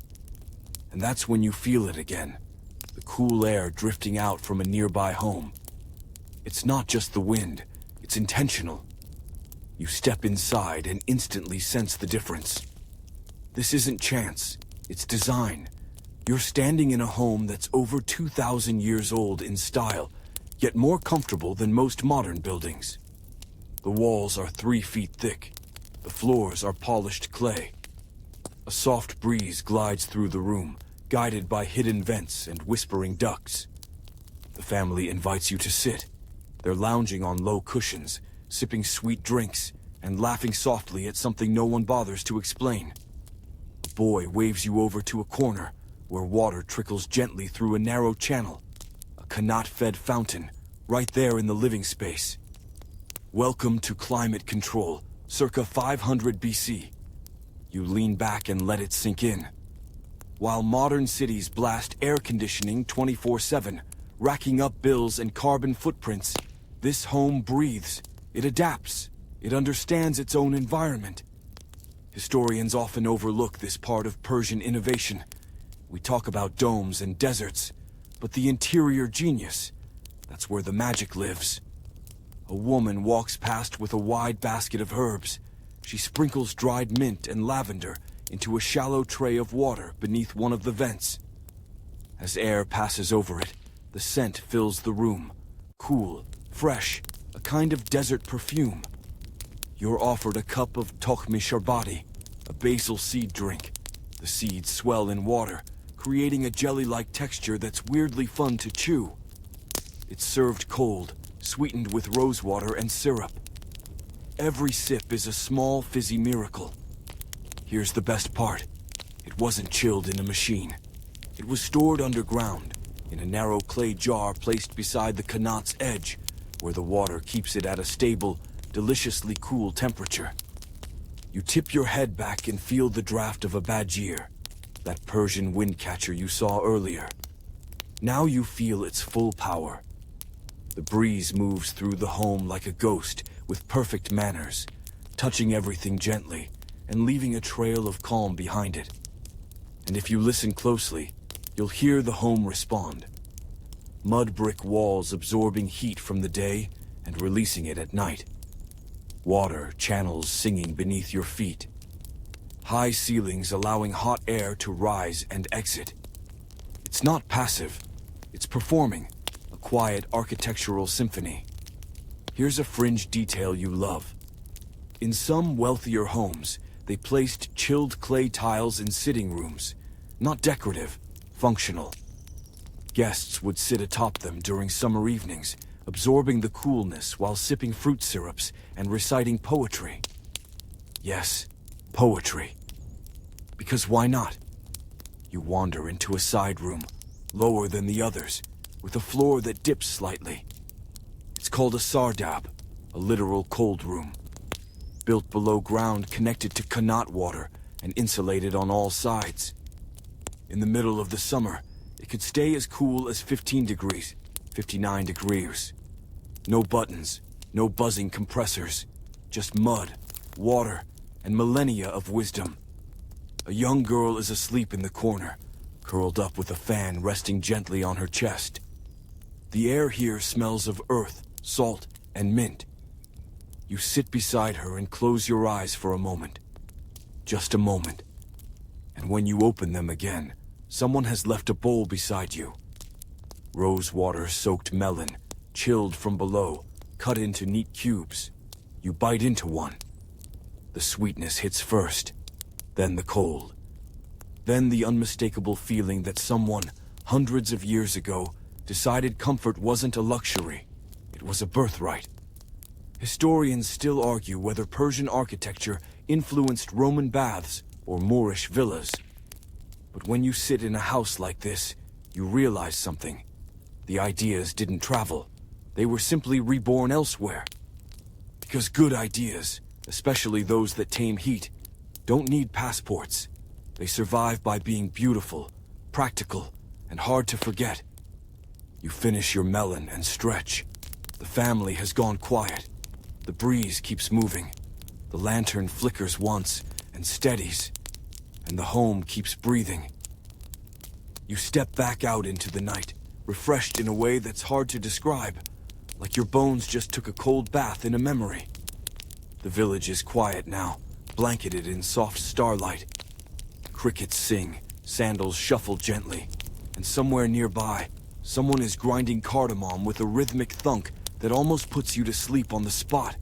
And that's when you feel it again, the cool air drifting out from a nearby home. It's not just the wind, it's intentional. You step inside and instantly sense the difference. This isn't chance, it's design. You're standing in a home that's over 2,000 years old in style, yet more comfortable than most modern buildings. The walls are 3 feet thick. The floors are polished clay. A soft breeze glides through the room, guided by hidden vents and whispering ducks. The family invites you to sit. They're lounging on low cushions, sipping sweet drinks, and laughing softly at something no one bothers to explain. A boy waves you over to a corner where water trickles gently through a narrow channel, a qanat-fed fountain right there in the living space. Welcome to climate control, circa 500 BC. You lean back and let it sink in. While modern cities blast air conditioning 24/7, racking up bills and carbon footprints, this home breathes, it adapts, it understands its own environment. Historians often overlook this part of Persian innovation. We talk about domes and deserts, but the interior genius, that's where the magic lives. A woman walks past with a wide basket of herbs. She sprinkles dried mint and lavender into a shallow tray of water beneath one of the vents. As air passes over it, the scent fills the room. Cool, fresh, a kind of desert perfume. You're offered a cup of tokhmi sherbati, a basil seed drink. The seeds swell in water, creating a jelly-like texture that's weirdly fun to chew. It's served cold, sweetened with rosewater and syrup. Every sip is a small, fizzy miracle. Here's the best part. It wasn't chilled in a machine. It was stored underground, in a narrow clay jar placed beside the qanat's edge, where the water keeps it at a stable, deliciously cool temperature. You tip your head back and feel the draft of a badgir, that Persian windcatcher you saw earlier. Now you feel its full power. The breeze moves through the home like a ghost, with perfect manners, touching everything gently and leaving a trail of calm behind it. And if you listen closely, you'll hear the home respond. Mud brick walls absorbing heat from the day and releasing it at night. Water channels singing beneath your feet. High ceilings allowing hot air to rise and exit. It's not passive, it's performing, a quiet architectural symphony. Here's a fringe detail you love. In some wealthier homes, they placed chilled clay tiles in sitting rooms. Not decorative, functional. Guests would sit atop them during summer evenings, absorbing the coolness while sipping fruit syrups and reciting poetry. Yes, poetry. Because why not? You wander into a side room, lower than the others, with a floor that dips slightly. It's called a sardab, a literal cold room. Built below ground, connected to qanat water and insulated on all sides. In the middle of the summer, it could stay as cool as 15 degrees, 59 degrees. No buttons, no buzzing compressors, just mud, water, and millennia of wisdom. A young girl is asleep in the corner, curled up with a fan resting gently on her chest. The air here smells of earth, salt, and mint. You sit beside her and close your eyes for a moment. Just a moment. And when you open them again, someone has left a bowl beside you. Rosewater-soaked melon, chilled from below, cut into neat cubes. You bite into one. The sweetness hits first, then the cold. Then the unmistakable feeling that someone, hundreds of years ago, decided comfort wasn't a luxury, it was a birthright. Historians still argue whether Persian architecture influenced Roman baths or Moorish villas. But when you sit in a house like this, you realize something. The ideas didn't travel. They were simply reborn elsewhere. Because good ideas, especially those that tame heat, don't need passports. They survive by being beautiful, practical, and hard to forget. You finish your melon and stretch. The family has gone quiet. The breeze keeps moving. The lantern flickers once and steadies, and the home keeps breathing. You step back out into the night, refreshed in a way that's hard to describe, like your bones just took a cold bath in a memory. The village is quiet now, blanketed in soft starlight. Crickets sing, sandals shuffle gently, and somewhere nearby, someone is grinding cardamom with a rhythmic thunk that almost puts you to sleep on the spot.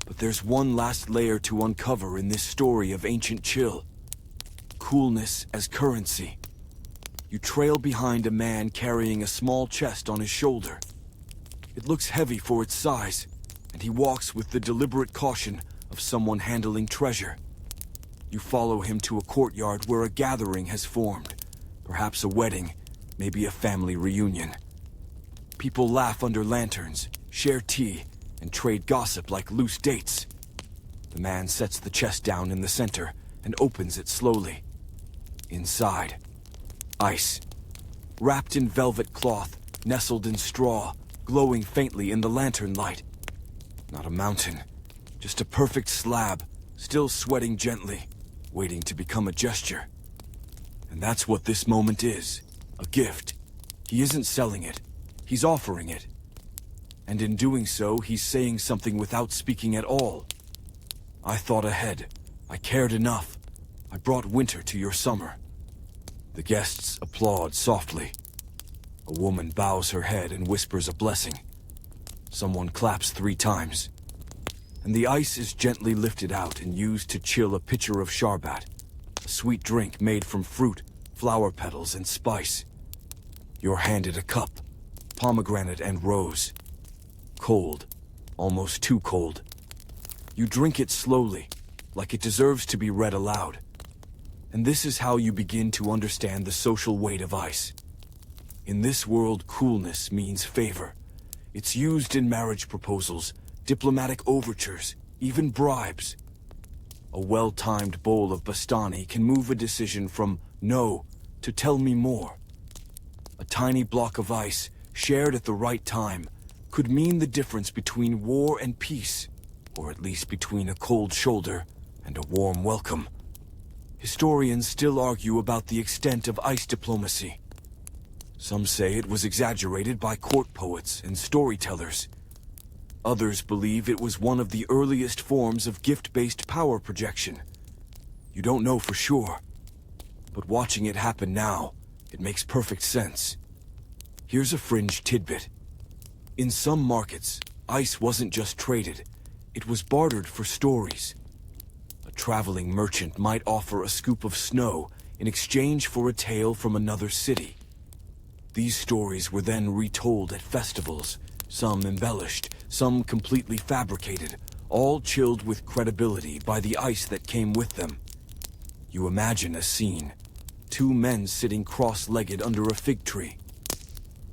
But there's one last layer to uncover in this story of ancient chill. Coolness as currency. You trail behind a man carrying a small chest on his shoulder. It looks heavy for its size, and he walks with the deliberate caution of someone handling treasure. You follow him to a courtyard where a gathering has formed, perhaps a wedding, maybe a family reunion. People laugh under lanterns, share tea, and trade gossip like loose dates. The man sets the chest down in the center and opens it slowly. Inside, ice. Wrapped in velvet cloth, nestled in straw, glowing faintly in the lantern light. Not a mountain, just a perfect slab, still sweating gently, waiting to become a gesture. And that's what this moment is, a gift. He isn't selling it, he's offering it. And in doing so, he's saying something without speaking at all. I thought ahead. I cared enough. I brought winter to your summer. The guests applaud softly. A woman bows her head and whispers a blessing. Someone claps 3 times. And the ice is gently lifted out and used to chill a pitcher of sherbet, a sweet drink made from fruit, flower petals, and spice. You're handed a cup, pomegranate and rose. Cold, almost too cold. You drink it slowly, like it deserves to be read aloud. And this is how you begin to understand the social weight of ice. In this world, coolness means favor. It's used in marriage proposals, diplomatic overtures, even bribes. A well-timed bowl of bastani can move a decision from no to tell me more. A tiny block of ice, shared at the right time, could mean the difference between war and peace, or at least between a cold shoulder and a warm welcome. Historians still argue about the extent of ice diplomacy. Some say it was exaggerated by court poets and storytellers. Others believe it was one of the earliest forms of gift-based power projection. You don't know for sure, but watching it happen now, it makes perfect sense. Here's a fringe tidbit. In some markets, ice wasn't just traded, it was bartered for stories. A traveling merchant might offer a scoop of snow in exchange for a tale from another city. These stories were then retold at festivals, some embellished, some completely fabricated, all chilled with credibility by the ice that came with them. You imagine a scene. 2 men sitting cross-legged under a fig tree.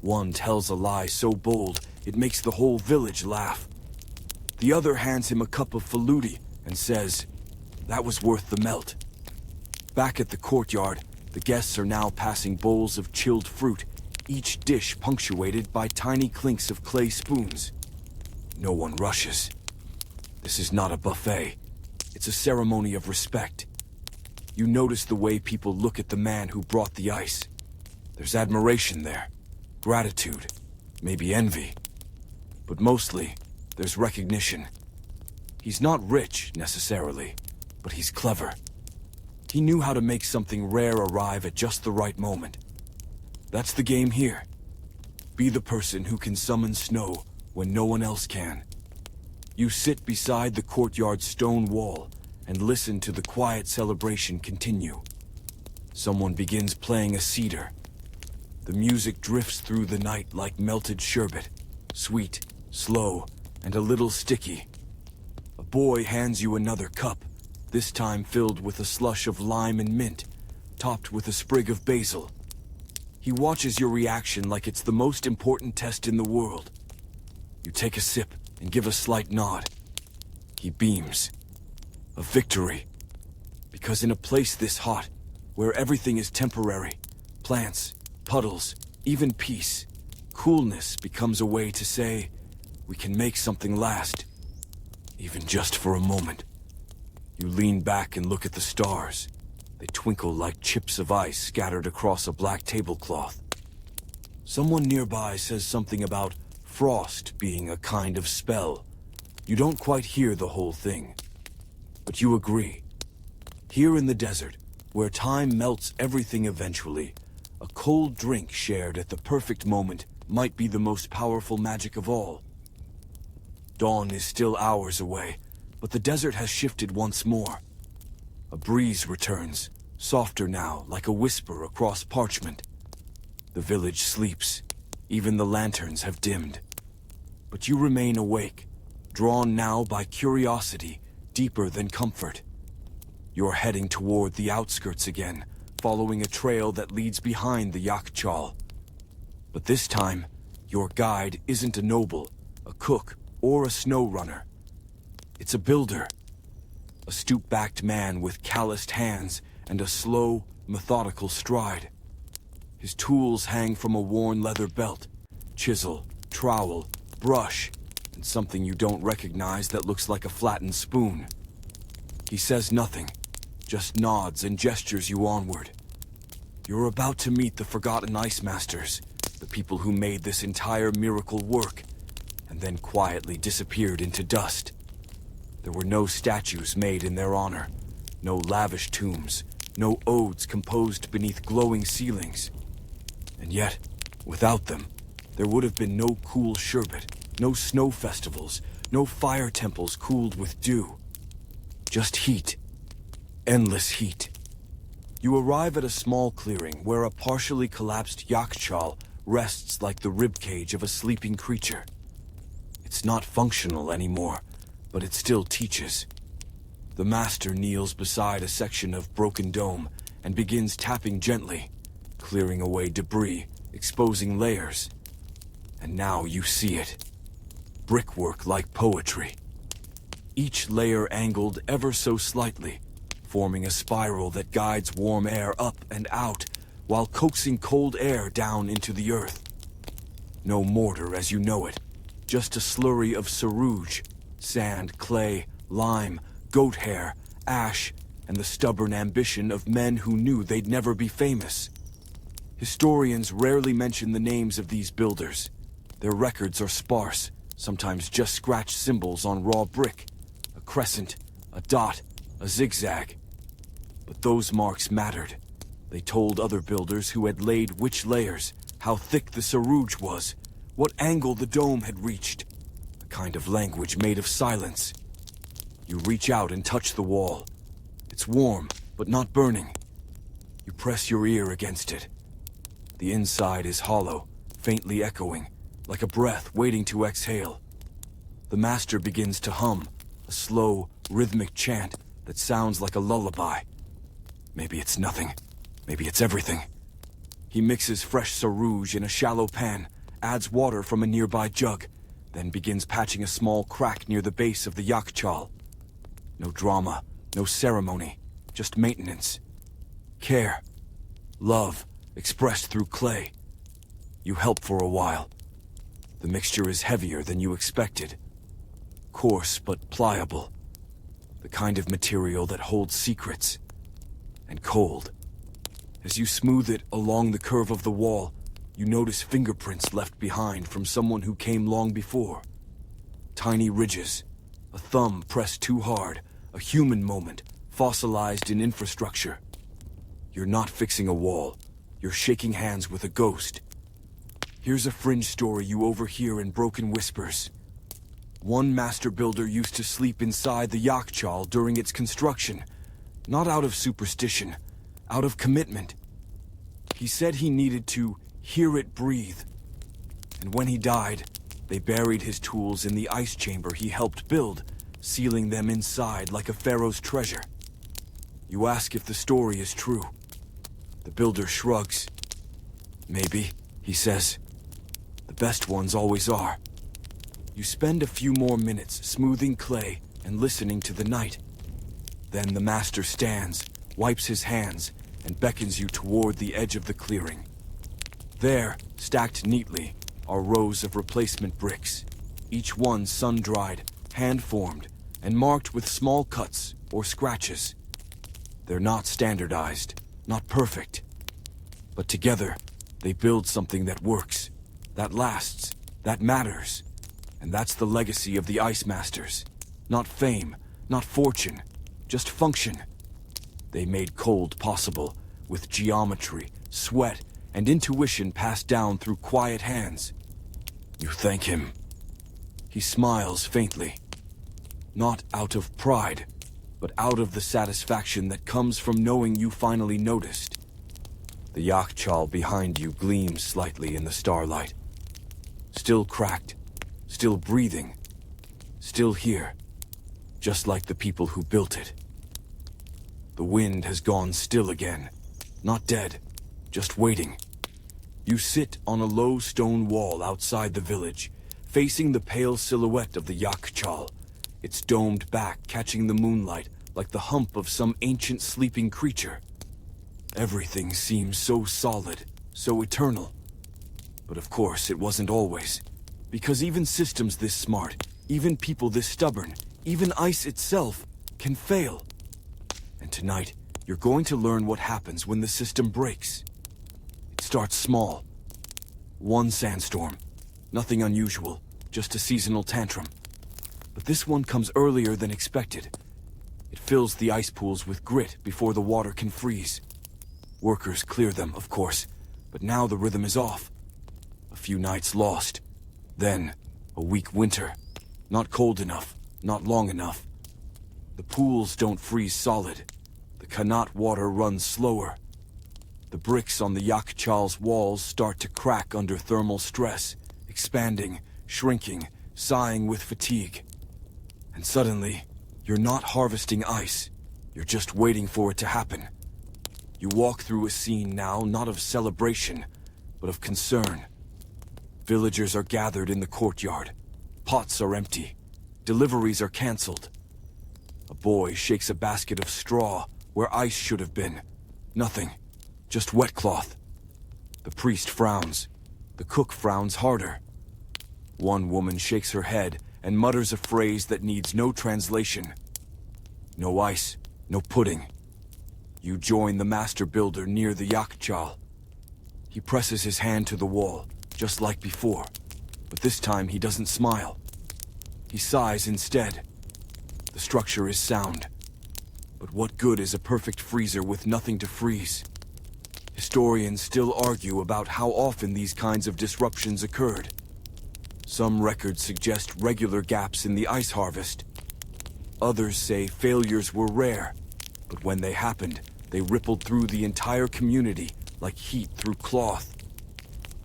One tells a lie so bold, it makes the whole village laugh. The other hands him a cup of faludi and says, "That was worth the melt." Back at the courtyard, the guests are now passing bowls of chilled fruit, each dish punctuated by tiny clinks of clay spoons. No one rushes. This is not a buffet. It's a ceremony of respect. You notice the way people look at the man who brought the ice. There's admiration there, gratitude, maybe envy. But mostly, there's recognition. He's not rich, necessarily, but he's clever. He knew how to make something rare arrive at just the right moment. That's the game here. Be the person who can summon snow when no one else can. You sit beside the courtyard's stone wall and listen to the quiet celebration continue. Someone begins playing a cedar. The music drifts through the night like melted sherbet, sweet, slow, and a little sticky. A boy hands you another cup, this time filled with a slush of lime and mint, topped with a sprig of basil. He watches your reaction like it's the most important test in the world. You take a sip and give a slight nod. He beams. A victory. Because in a place this hot, where everything is temporary, plants, puddles, even peace, coolness becomes a way to say, we can make something last, even just for a moment. You lean back and look at the stars. They twinkle like chips of ice scattered across a black tablecloth. Someone nearby says something about frost being a kind of spell. You don't quite hear the whole thing, but you agree. Here in the desert, where time melts everything eventually, a cold drink shared at the perfect moment might be the most powerful magic of all. Dawn is still hours away, but the desert has shifted once more. A breeze returns, softer now, like a whisper across parchment. The village sleeps. Even the lanterns have dimmed. But you remain awake, drawn now by curiosity, deeper than comfort. You're heading toward the outskirts again, following a trail that leads behind the yakhchal. But this time, your guide isn't a noble, a cook, or a snow runner. It's a builder. A stoop-backed man with calloused hands and a slow, methodical stride. His tools hang from a worn leather belt: chisel, trowel, brush, and something you don't recognize that looks like a flattened spoon. He says nothing, just nods and gestures you onward. You're about to meet the forgotten ice masters, the people who made this entire miracle work, and then quietly disappeared into dust. There were no statues made in their honor, no lavish tombs, no odes composed beneath glowing ceilings. And yet, without them, there would have been no cool sherbet, no snow festivals, no fire temples cooled with dew. Just heat. Endless heat. You arrive at a small clearing where a partially collapsed yakhchal rests like the ribcage of a sleeping creature. It's not functional anymore, but it still teaches. The master kneels beside a section of broken dome and begins tapping gently, clearing away debris, exposing layers. And now you see it. Brickwork like poetry. Each layer angled ever so slightly, forming a spiral that guides warm air up and out while coaxing cold air down into the earth. No mortar as you know it, just a slurry of sarouge, sand, clay, lime, goat hair, ash, and the stubborn ambition of men who knew they'd never be famous. Historians rarely mention the names of these builders. Their records are sparse, sometimes just scratched symbols on raw brick. A crescent, a dot, a zigzag. But those marks mattered. They told other builders who had laid which layers, how thick the sarouge was, what angle the dome had reached. A kind of language made of silence. You reach out and touch the wall. It's warm, but not burning. You press your ear against it. The inside is hollow, faintly echoing, like a breath waiting to exhale. The master begins to hum, a slow, rhythmic chant that sounds like a lullaby. Maybe it's nothing. Maybe it's everything. He mixes fresh sarouge in a shallow pan, adds water from a nearby jug, then begins patching a small crack near the base of the yakhchal. No drama, no ceremony, just maintenance. Care. Love, expressed through clay. You help for a while. The mixture is heavier than you expected. Coarse but pliable. The kind of material that holds secrets. And cold. As you smooth it along the curve of the wall, you notice fingerprints left behind from someone who came long before. Tiny ridges, a thumb pressed too hard, a human moment, fossilized in infrastructure. You're not fixing a wall, you're shaking hands with a ghost. Here's a fringe story you overhear in broken whispers. One master builder used to sleep inside the yakhchal during its construction, not out of superstition, out of commitment. He said he needed to hear it breathe. And when he died, they buried his tools in the ice chamber he helped build, sealing them inside like a pharaoh's treasure. You ask if the story is true. The builder shrugs. Maybe, he says. The best ones always are. You spend a few more minutes smoothing clay and listening to the night. Then the master stands, wipes his hands, and beckons you toward the edge of the clearing. There, stacked neatly, are rows of replacement bricks, each one sun-dried, hand-formed, and marked with small cuts or scratches. They're not standardized, not perfect. But together, they build something that works, that lasts, that matters. And that's the legacy of the Ice Masters. Not fame, not fortune, just function. They made cold possible, with geometry, sweat, and intuition passed down through quiet hands. You thank him. He smiles faintly. Not out of pride, but out of the satisfaction that comes from knowing you finally noticed. The yakhchal behind you gleams slightly in the starlight. Still cracked, still breathing, still here. just like the people who built it. The wind has gone still again, not dead, just waiting. You sit on a low stone wall outside the village, facing the pale silhouette of the yakhchal, its domed back catching the moonlight like the hump of some ancient sleeping creature. Everything seems so solid, so eternal. But of course it wasn't always, because even systems this smart, even people this stubborn, even ice itself can fail. And tonight, you're going to learn what happens when the system breaks. It starts small. One sandstorm. Nothing unusual, just a seasonal tantrum. But this one comes earlier than expected. It fills the ice pools with grit before the water can freeze. Workers clear them, of course, but now the rhythm is off. A few nights lost. Then, a weak winter. Not cold enough, not long enough. The pools don't freeze solid. The kanat water runs slower. The bricks on the yakhchal's walls start to crack under thermal stress, expanding, shrinking, sighing with fatigue. And suddenly, you're not harvesting ice. You're just waiting for it to happen. You walk through a scene now not of celebration, but of concern. Villagers are gathered in the courtyard. Pots are empty. Deliveries are cancelled. A boy shakes a basket of straw where ice should have been. Nothing. Just wet cloth. The priest frowns. The cook frowns harder. One woman shakes her head and mutters a phrase that needs no translation. No ice, no pudding. You join the master builder near the yakhchal. He presses his hand to the wall, just like before, but this time he doesn't smile. He sighs instead. The structure is sound. But what good is a perfect freezer with nothing to freeze? Historians still argue about how often these kinds of disruptions occurred. Some records suggest regular gaps in the ice harvest. Others say failures were rare, but when they happened, they rippled through the entire community like heat through cloth.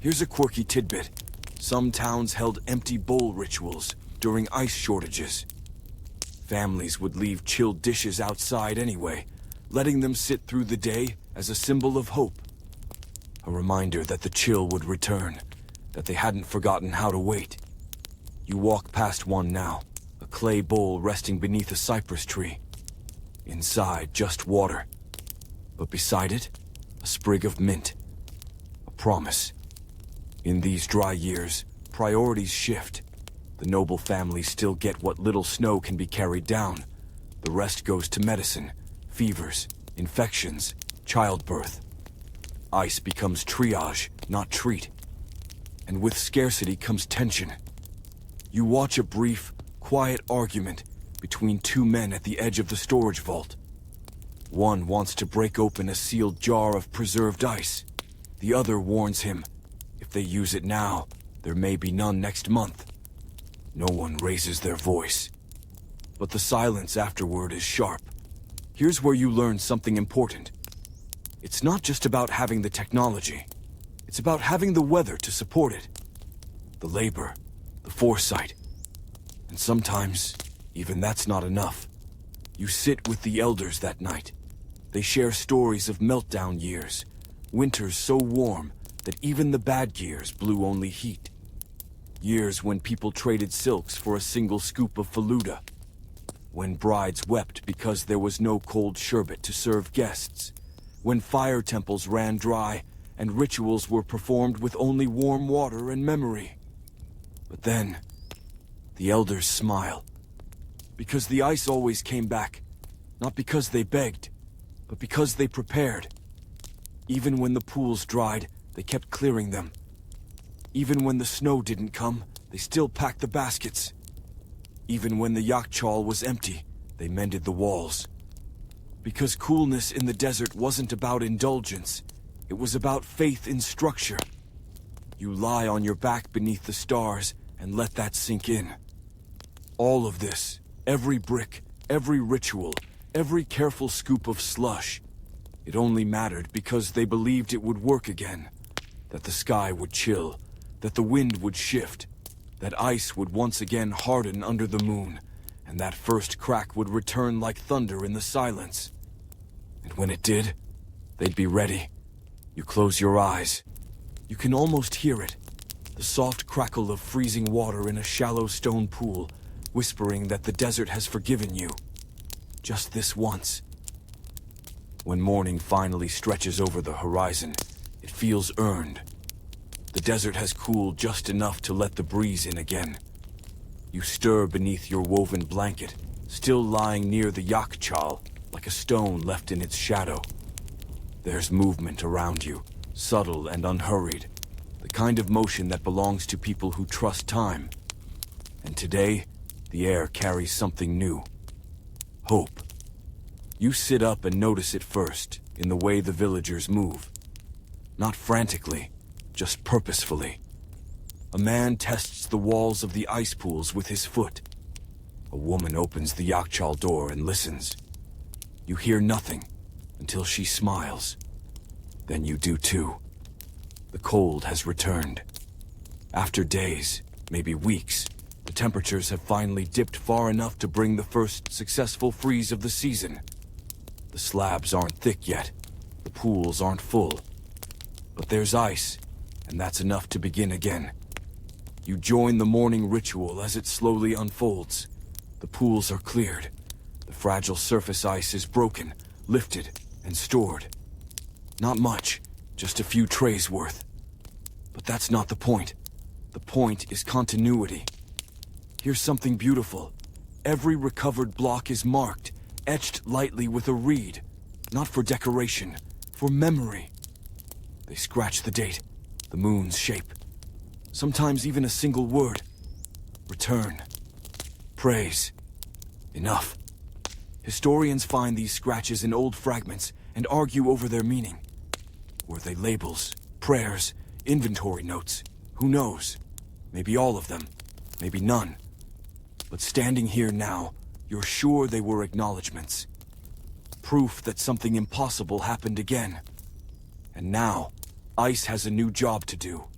Here's a quirky tidbit. Some towns held empty bowl rituals during ice shortages. Families would leave chilled dishes outside anyway, letting them sit through the day as a symbol of hope. A reminder that the chill would return, that they hadn't forgotten how to wait. You walk past one now, a clay bowl resting beneath a cypress tree. Inside, just water. But beside it, a sprig of mint. A promise. In these dry years, priorities shift. The noble families still get what little snow can be carried down. The rest goes to medicine, fevers, infections, childbirth. Ice becomes triage, not treat. And with scarcity comes tension. You watch a brief, quiet argument between two men at the edge of the storage vault. One wants to break open a sealed jar of preserved ice. The other warns him, if they use it now, there may be none next month. No one raises their voice. But the silence afterward is sharp. Here's where you learn something important. It's not just about having the technology. It's about having the weather to support it. The labor, the foresight. And sometimes, even that's not enough. You sit with the elders that night. They share stories of meltdown years, winters so warm that even the badgirs blew only heat. Years when people traded silks for a single scoop of faluda. When brides wept because there was no cold sherbet to serve guests. When fire temples ran dry and rituals were performed with only warm water and memory. But then, the elders smile. Because the ice always came back. Not because they begged, but because they prepared. Even when the pools dried, they kept clearing them. Even when the snow didn't come, they still packed the baskets. Even when the yakhchal was empty, they mended the walls. Because coolness in the desert wasn't about indulgence, it was about faith in structure. You lie on your back beneath the stars and let that sink in. All of this, every brick, every ritual, every careful scoop of slush, it only mattered because they believed it would work again. That the sky would chill, that the wind would shift, that ice would once again harden under the moon, and that first crack would return like thunder in the silence. And when it did, they'd be ready. You close your eyes. You can almost hear it, the soft crackle of freezing water in a shallow stone pool, whispering that the desert has forgiven you. Just this once. When morning finally stretches over the horizon, it feels earned. The desert has cooled just enough to let the breeze in again. You stir beneath your woven blanket, still lying near the yakhchal, like a stone left in its shadow. There's movement around you, subtle and unhurried, the kind of motion that belongs to people who trust time. And today, the air carries something new. Hope. You sit up and notice it first, in the way the villagers move. Not frantically, just purposefully. A man tests the walls of the ice pools with his foot. A woman opens the yakhchal door and listens. You hear nothing, until she smiles. Then you do too. The cold has returned. After days, maybe weeks, the temperatures have finally dipped far enough to bring the first successful freeze of the season. The slabs aren't thick yet. The pools aren't full. But there's ice, and that's enough to begin again. You join the morning ritual as it slowly unfolds. The pools are cleared. The fragile surface ice is broken, lifted, and stored. Not much, just a few trays worth. But that's not the point. The point is continuity. Here's something beautiful. Every recovered block is marked, etched lightly with a reed. Not for decoration, for memory. They scratch the date, the moon's shape. Sometimes even a single word. Return. Praise. Enough. Historians find these scratches in old fragments and argue over their meaning. Were they labels, prayers, inventory notes? Who knows? Maybe all of them, maybe none. But standing here now, you're sure they were acknowledgments. Proof that something impossible happened again. And now, ice has a new job to do.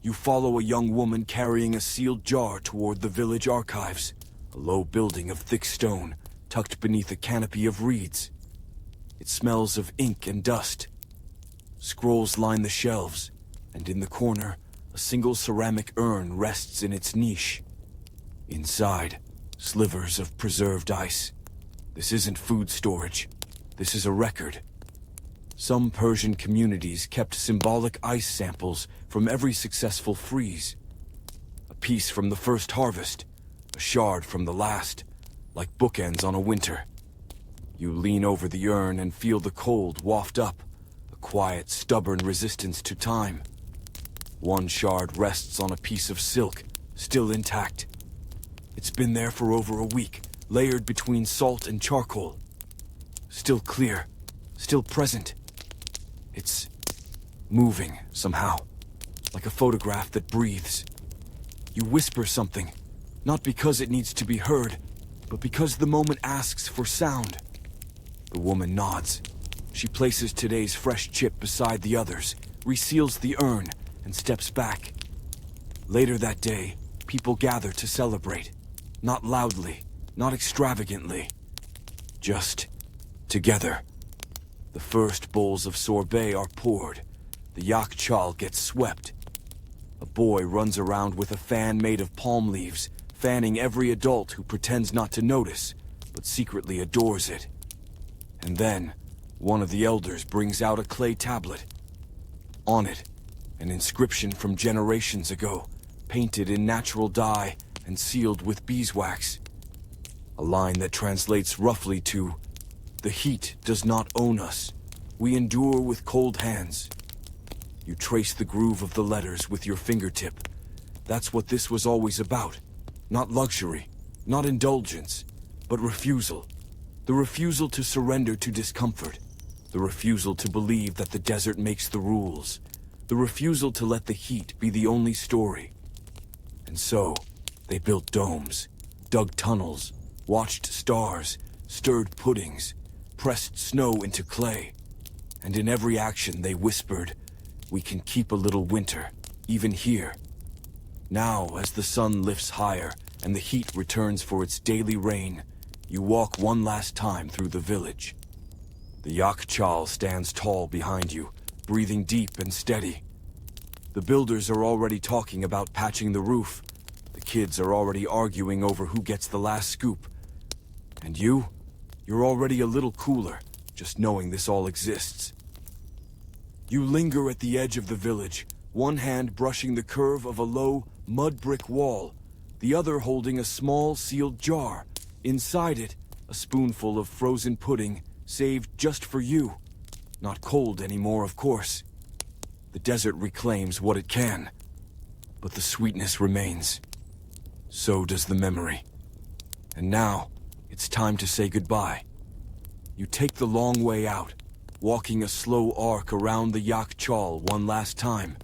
You follow a young woman carrying a sealed jar toward the village archives, a low building of thick stone, tucked beneath a canopy of reeds. It smells of ink and dust. Scrolls line the shelves, and in the corner, a single ceramic urn rests in its niche. Inside, slivers of preserved ice. This isn't food storage. This is a record. Some Persian communities kept symbolic ice samples from every successful freeze. A piece from the first harvest, a shard from the last, like bookends on a winter. You lean over the urn and feel the cold waft up, a quiet, stubborn resistance to time. One shard rests on a piece of silk, still intact. It's been there for over a week, layered between salt and charcoal. Still clear, still present. It's moving, somehow, like a photograph that breathes. You whisper something, not because it needs to be heard, but because the moment asks for sound. The woman nods. She places today's fresh chip beside the others, reseals the urn, and steps back. Later that day, people gather to celebrate. Not loudly, not extravagantly. Just together. The first bowls of sorbet are poured. The yakhchal gets swept. A boy runs around with a fan made of palm leaves, fanning every adult who pretends not to notice, but secretly adores it. And then, one of the elders brings out a clay tablet. On it, an inscription from generations ago, painted in natural dye and sealed with beeswax. A line that translates roughly to, "The heat does not own us. We endure with cold hands." You trace the groove of the letters with your fingertip. That's what this was always about. Not luxury, not indulgence, but refusal. The refusal to surrender to discomfort. The refusal to believe that the desert makes the rules. The refusal to let the heat be the only story. And so, they built domes, dug tunnels, watched stars, stirred puddings, pressed snow into clay. And in every action they whispered, "We can keep a little winter, even here." Now, as the sun lifts higher, and the heat returns for its daily rain, you walk one last time through the village. The yakhchal stands tall behind you, breathing deep and steady. The builders are already talking about patching the roof. The kids are already arguing over who gets the last scoop. And you're already a little cooler, just knowing this all exists. You linger at the edge of the village, one hand brushing the curve of a low, mud brick wall, the other holding a small sealed jar. Inside it, a spoonful of frozen pudding, saved just for you. Not cold anymore, of course. The desert reclaims what it can, but the sweetness remains. So does the memory. And now, it's time to say goodbye. You take the long way out, walking a slow arc around the yakhchal one last time.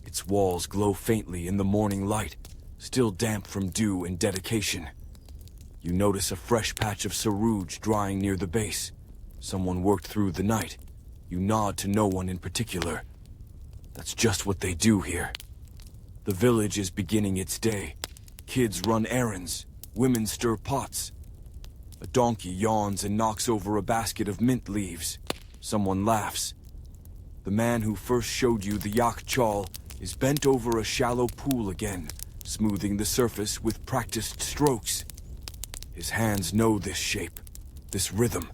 Its walls glow faintly in the morning light, still damp from dew and dedication. You notice a fresh patch of sarouj drying near the base. Someone worked through the night. You nod to no one in particular. That's just what they do here. The village is beginning its day. Kids run errands. Women stir pots. A donkey yawns and knocks over a basket of mint leaves. Someone laughs. The man who first showed you the yakhchal is bent over a shallow pool again, smoothing the surface with practiced strokes. His hands know this shape, this rhythm.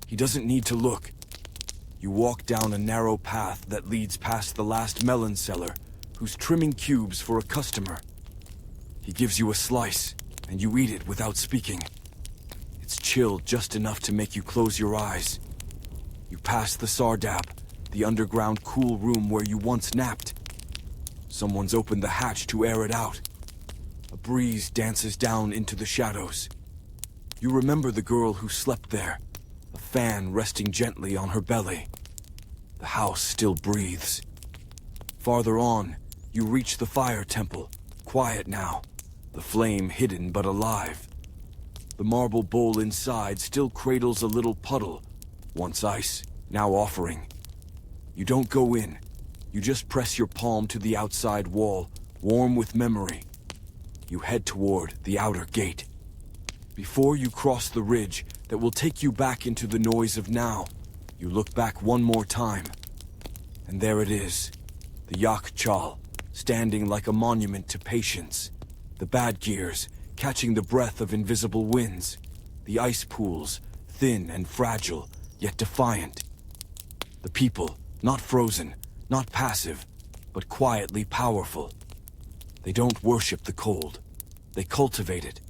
He doesn't need to look. You walk down a narrow path that leads past the last melon seller, who's trimming cubes for a customer. He gives you a slice, and you eat it without speaking. It's chilled just enough to make you close your eyes. You pass the sardab, the underground cool room where you once napped. Someone's opened the hatch to air it out. A breeze dances down into the shadows. You remember the girl who slept there, a fan resting gently on her belly. The house still breathes. Farther on, you reach the fire temple, quiet now, the flame hidden but alive. The marble bowl inside still cradles a little puddle, once ice, now offering. You don't go in. You just press your palm to the outside wall, warm with memory. You head toward the outer gate. Before you cross the ridge that will take you back into the noise of now, you look back one more time. And there it is, the yakhchal, standing like a monument to patience. The badgirs, catching the breath of invisible winds. The ice pools, thin and fragile, yet defiant. The people, not frozen, not passive, but quietly powerful. They don't worship the cold. They cultivate it.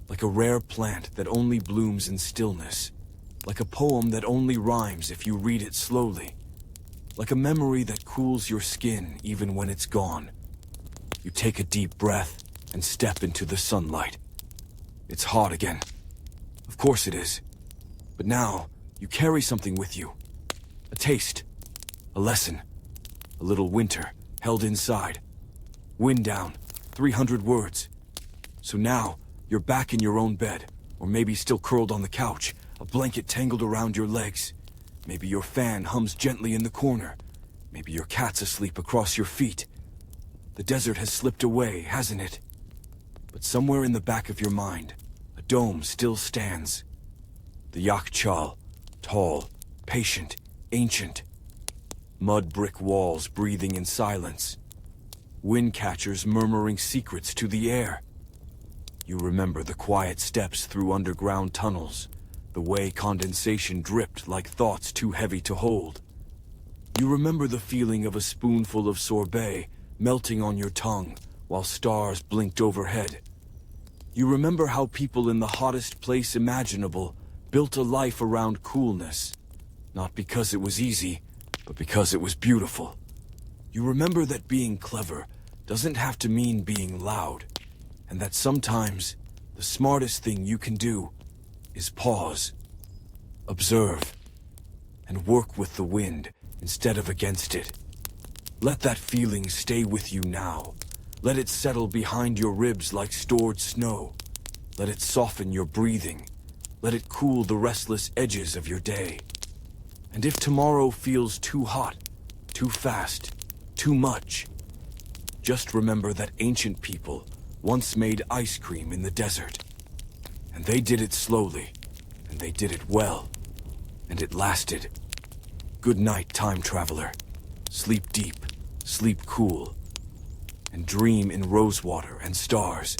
Like a rare plant that only blooms in stillness. Like a poem that only rhymes if you read it slowly. Like a memory that cools your skin even when it's gone. You take a deep breath and step into the sunlight. It's hot again. Of course it is. But now, you carry something with you. A taste. A lesson. A little winter, held inside. Wind down, 300 words. So now, you're back in your own bed, or maybe still curled on the couch, a blanket tangled around your legs. Maybe your fan hums gently in the corner. Maybe your cat's asleep across your feet. The desert has slipped away, hasn't it? But somewhere in the back of your mind, a dome still stands. The yakhchal, tall, patient, ancient. Mud brick walls breathing in silence. Windcatchers murmuring secrets to the air. You remember the quiet steps through underground tunnels, the way condensation dripped like thoughts too heavy to hold. You remember the feeling of a spoonful of sorbet melting on your tongue while stars blinked overhead. You remember how people in the hottest place imaginable built a life around coolness, not because it was easy, but because it was beautiful. You remember that being clever doesn't have to mean being loud, and that sometimes the smartest thing you can do is pause, observe, and work with the wind instead of against it. Let that feeling stay with you now. Let it settle behind your ribs like stored snow. Let it soften your breathing. Let it cool the restless edges of your day. And if tomorrow feels too hot, too fast, too much, just remember that ancient people once made ice cream in the desert. And they did it slowly, and they did it well, and it lasted. Good night, time traveler. Sleep deep, sleep cool, and dream in rosewater and stars.